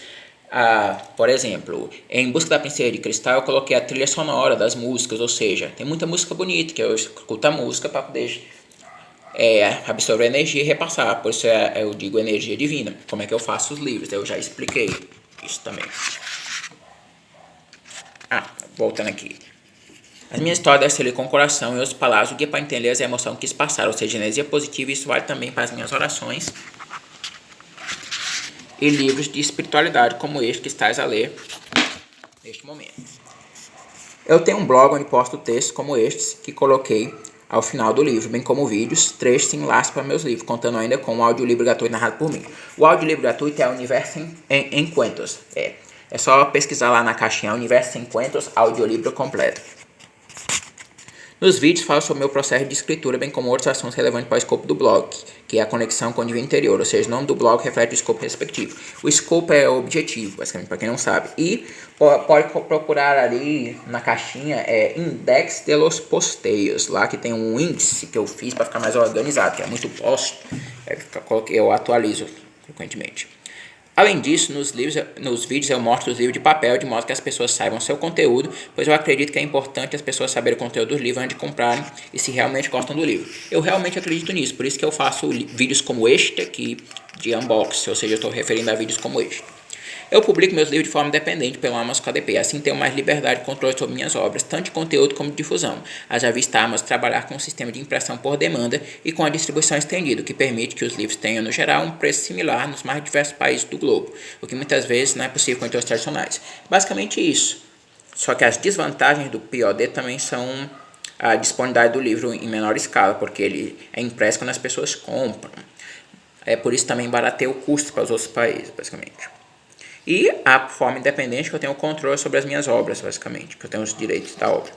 Por exemplo, Em Busca da Princesa de Cristal eu coloquei a trilha sonora das músicas, ou seja, tem muita música bonita que eu escuto a música para poder absorver a energia e repassar, por isso eu digo energia divina. Como é que eu faço os livros? Eu já expliquei isso também. Voltando aqui. As minhas histórias devem ser lidas com o coração, em outras palavras, o guia para entender é a emoção que quis passar, ou seja, energia positiva. Isso vale também para as minhas orações e livros de espiritualidade como este que estás a ler neste momento. Eu tenho um blog onde posto textos como estes que coloquei ao final do livro, bem como vídeos, trechos e enlaces para meus livros, contando ainda com um audiolivro gratuito narrado por mim. O audiolivro gratuito é o Universo em Cuentos. É só pesquisar lá na caixinha Universo em Cuentos, audiolivro completo. Nos vídeos falo sobre o meu processo de escritura, bem como outros assuntos relevantes para o escopo do blog, que é a conexão com o nível interior, ou seja, o nome do blog reflete o escopo respectivo. O escopo é o objetivo, basicamente, para quem não sabe. E pode procurar ali na caixinha Index de los Posteios, lá que tem um índice que eu fiz para ficar mais organizado, que é muito post, eu atualizo frequentemente. Além disso, nos vídeos eu mostro os livros de papel, de modo que as pessoas saibam seu conteúdo, pois eu acredito que é importante as pessoas saberem o conteúdo dos livros antes de comprarem e se realmente gostam do livro. Eu realmente acredito nisso, por isso que eu faço vídeos como este aqui de unboxing, ou seja, eu estou referindo a vídeos como este. Eu publico meus livros de forma independente pelo Amazon KDP, assim tenho mais liberdade e controle sobre minhas obras, tanto de conteúdo como de difusão. Haja vista a Amazon trabalhar com um sistema de impressão por demanda e com a distribuição estendida, o que permite que os livros tenham, no geral, um preço similar nos mais diversos países do globo, o que muitas vezes não é possível com editores tradicionais. Basicamente isso. Só que as desvantagens do POD também são a disponibilidade do livro em menor escala, porque ele é impresso quando as pessoas compram. Por isso também barateia o custo para os outros países, basicamente. E a forma independente que eu tenho controle sobre as minhas obras, basicamente, que eu tenho os direitos da obra.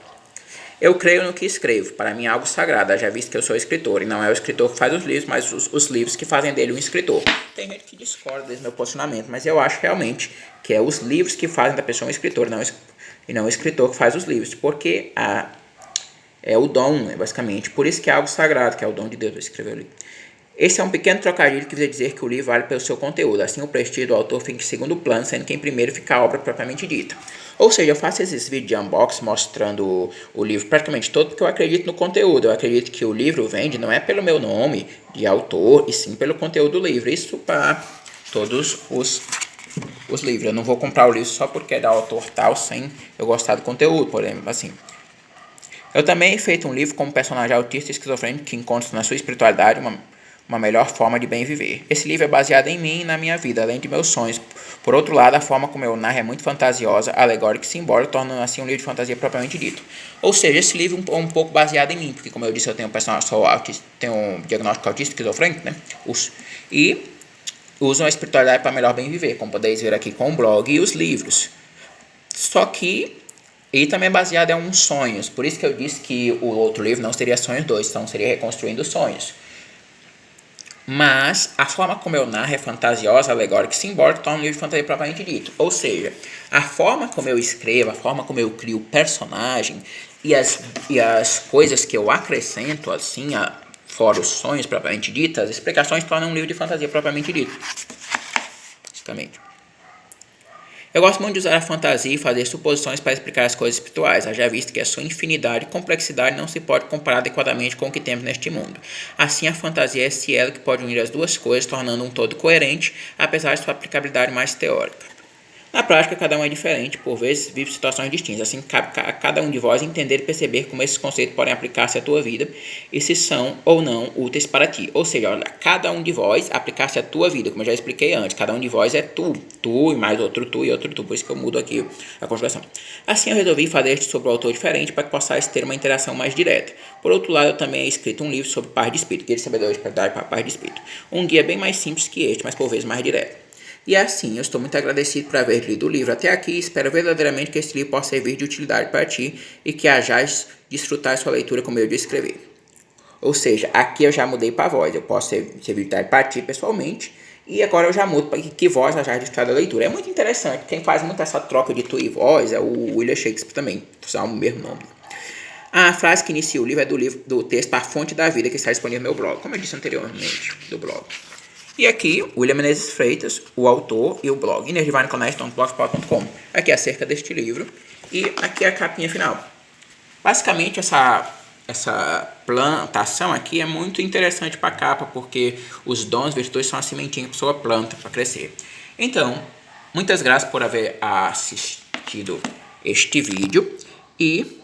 Eu creio no que escrevo, para mim é algo sagrado, já visto que eu sou escritor, e não é o escritor que faz os livros, mas os livros que fazem dele um escritor. Tem gente que discorda desse meu posicionamento, mas eu acho realmente que é os livros que fazem da pessoa um escritor, e não o escritor que faz os livros, porque é o dom, né, basicamente. Por isso que é algo sagrado, que é o dom de Deus para escrever o livro. Esse é um pequeno trocadilho que visa dizer que o livro vale pelo seu conteúdo, assim o prestígio do autor fica em segundo plano, sendo que em primeiro fica a obra propriamente dita. Ou seja, eu faço esses vídeos de unboxing mostrando o livro praticamente todo porque eu acredito no conteúdo. Eu acredito que o livro vende não é pelo meu nome de autor, e sim pelo conteúdo do livro. Isso para todos os livros. Eu não vou comprar o livro só porque é da autor tal, sem eu gostar do conteúdo, por exemplo, assim. Eu também he feito um livro como personagem autista e esquizofrênico que encontra na sua espiritualidade uma melhor forma de bem viver. Esse livro é baseado em mim e na minha vida, além de meus sonhos. Por outro lado, a forma como eu narro é muito fantasiosa, alegórica e simbólica, tornando assim um livro de fantasia propriamente dito. Ou seja, esse livro é um pouco baseado em mim, porque como eu disse, eu tenho um personagem, sou autista, tenho um diagnóstico autista esquizofrênico, né? E usam a espiritualidade para melhor bem viver, como podeis ver aqui com o blog e os livros. Só que ele também é baseado em uns sonhos, por isso que eu disse que o outro livro não seria Sonhos 2, então seria Reconstruindo Sonhos. Mas a forma como eu narro é fantasiosa, alegórica e simbólica, torna um livro de fantasia propriamente dito. Ou seja, a forma como eu escrevo, a forma como eu crio o personagem e as coisas que eu acrescento, assim, fora os sonhos propriamente ditos, as explicações tornam um livro de fantasia propriamente dito. Basicamente. Eu gosto muito de usar a fantasia e fazer suposições para explicar as coisas espirituais, haja visto que a sua infinidade e complexidade não se pode comparar adequadamente com o que temos neste mundo. Assim, a fantasia é esse elo que pode unir as duas coisas, tornando um todo coerente, apesar de sua aplicabilidade mais teórica. Na prática, cada um é diferente, por vezes vive situações distintas, assim cabe a cada um de vós entender e perceber como esses conceitos podem aplicar-se à tua vida e se são ou não úteis para ti. Ou seja, olha, cada um de vós aplicar-se à tua vida, como eu já expliquei antes, cada um de vós é tu e mais outro tu e outro tu, por isso que eu mudo aqui a conjugação. Assim eu resolvi fazer este sobre o autor diferente para que possais ter uma interação mais direta. Por outro lado, eu também he escrito um livro sobre paz de espírito, guia de sabedoria e espiritualidade para a paz de espírito. Um guia bem mais simples que este, mas por vezes mais direto. E assim, eu estou muito agradecido por haver lido o livro até aqui e espero verdadeiramente que este livro possa servir de utilidade para ti e que hajais desfrutar sua leitura como eu de escrever. Ou seja, aqui eu já mudei para voz, eu posso servir de utilidade para ti pessoalmente e agora eu já mudo para que voz hajais desfrutar da leitura. É muito interessante, quem faz muito essa troca de tu e voz é o William Shakespeare também, usar o mesmo nome. A frase que inicia o livro é do texto A Fonte da Vida, que está disponível no meu blog, como eu disse anteriormente, do blog. E aqui, William Menezes Freitas, o autor e o blog, innerdivineconnection.blogspot.com. Aqui é acerca deste livro. E aqui é a capinha final. Basicamente, essa plantação aqui é muito interessante para a capa, porque os dons, virtudes são a sementinha que a pessoa planta para crescer. Então, muitas graças por haver assistido este vídeo e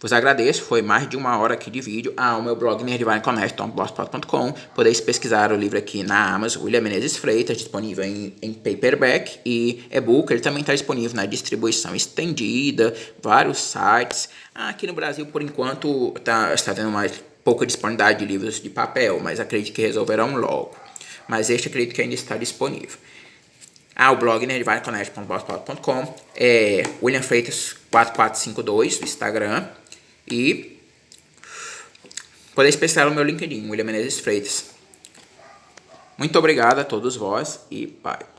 vos agradeço, foi mais de 1 hora aqui de vídeo. O meu blog innerdivineconnection.blogspot.com. Podeis pesquisar o livro aqui na Amazon, William Menezes Freitas, disponível em paperback e e-book. Ele também está disponível na distribuição estendida, vários sites. Aqui no Brasil, por enquanto, está tendo mais pouca disponibilidade de livros de papel, mas acredito que resolverão logo. Mas este acredito que ainda está disponível. O blog innerdivineconnection.blogspot.com, William Freitas 4452 no Instagram. E podeis pesquisar o meu LinkedIn, William Menezes Freitas. Muito obrigado a todos vós e bye.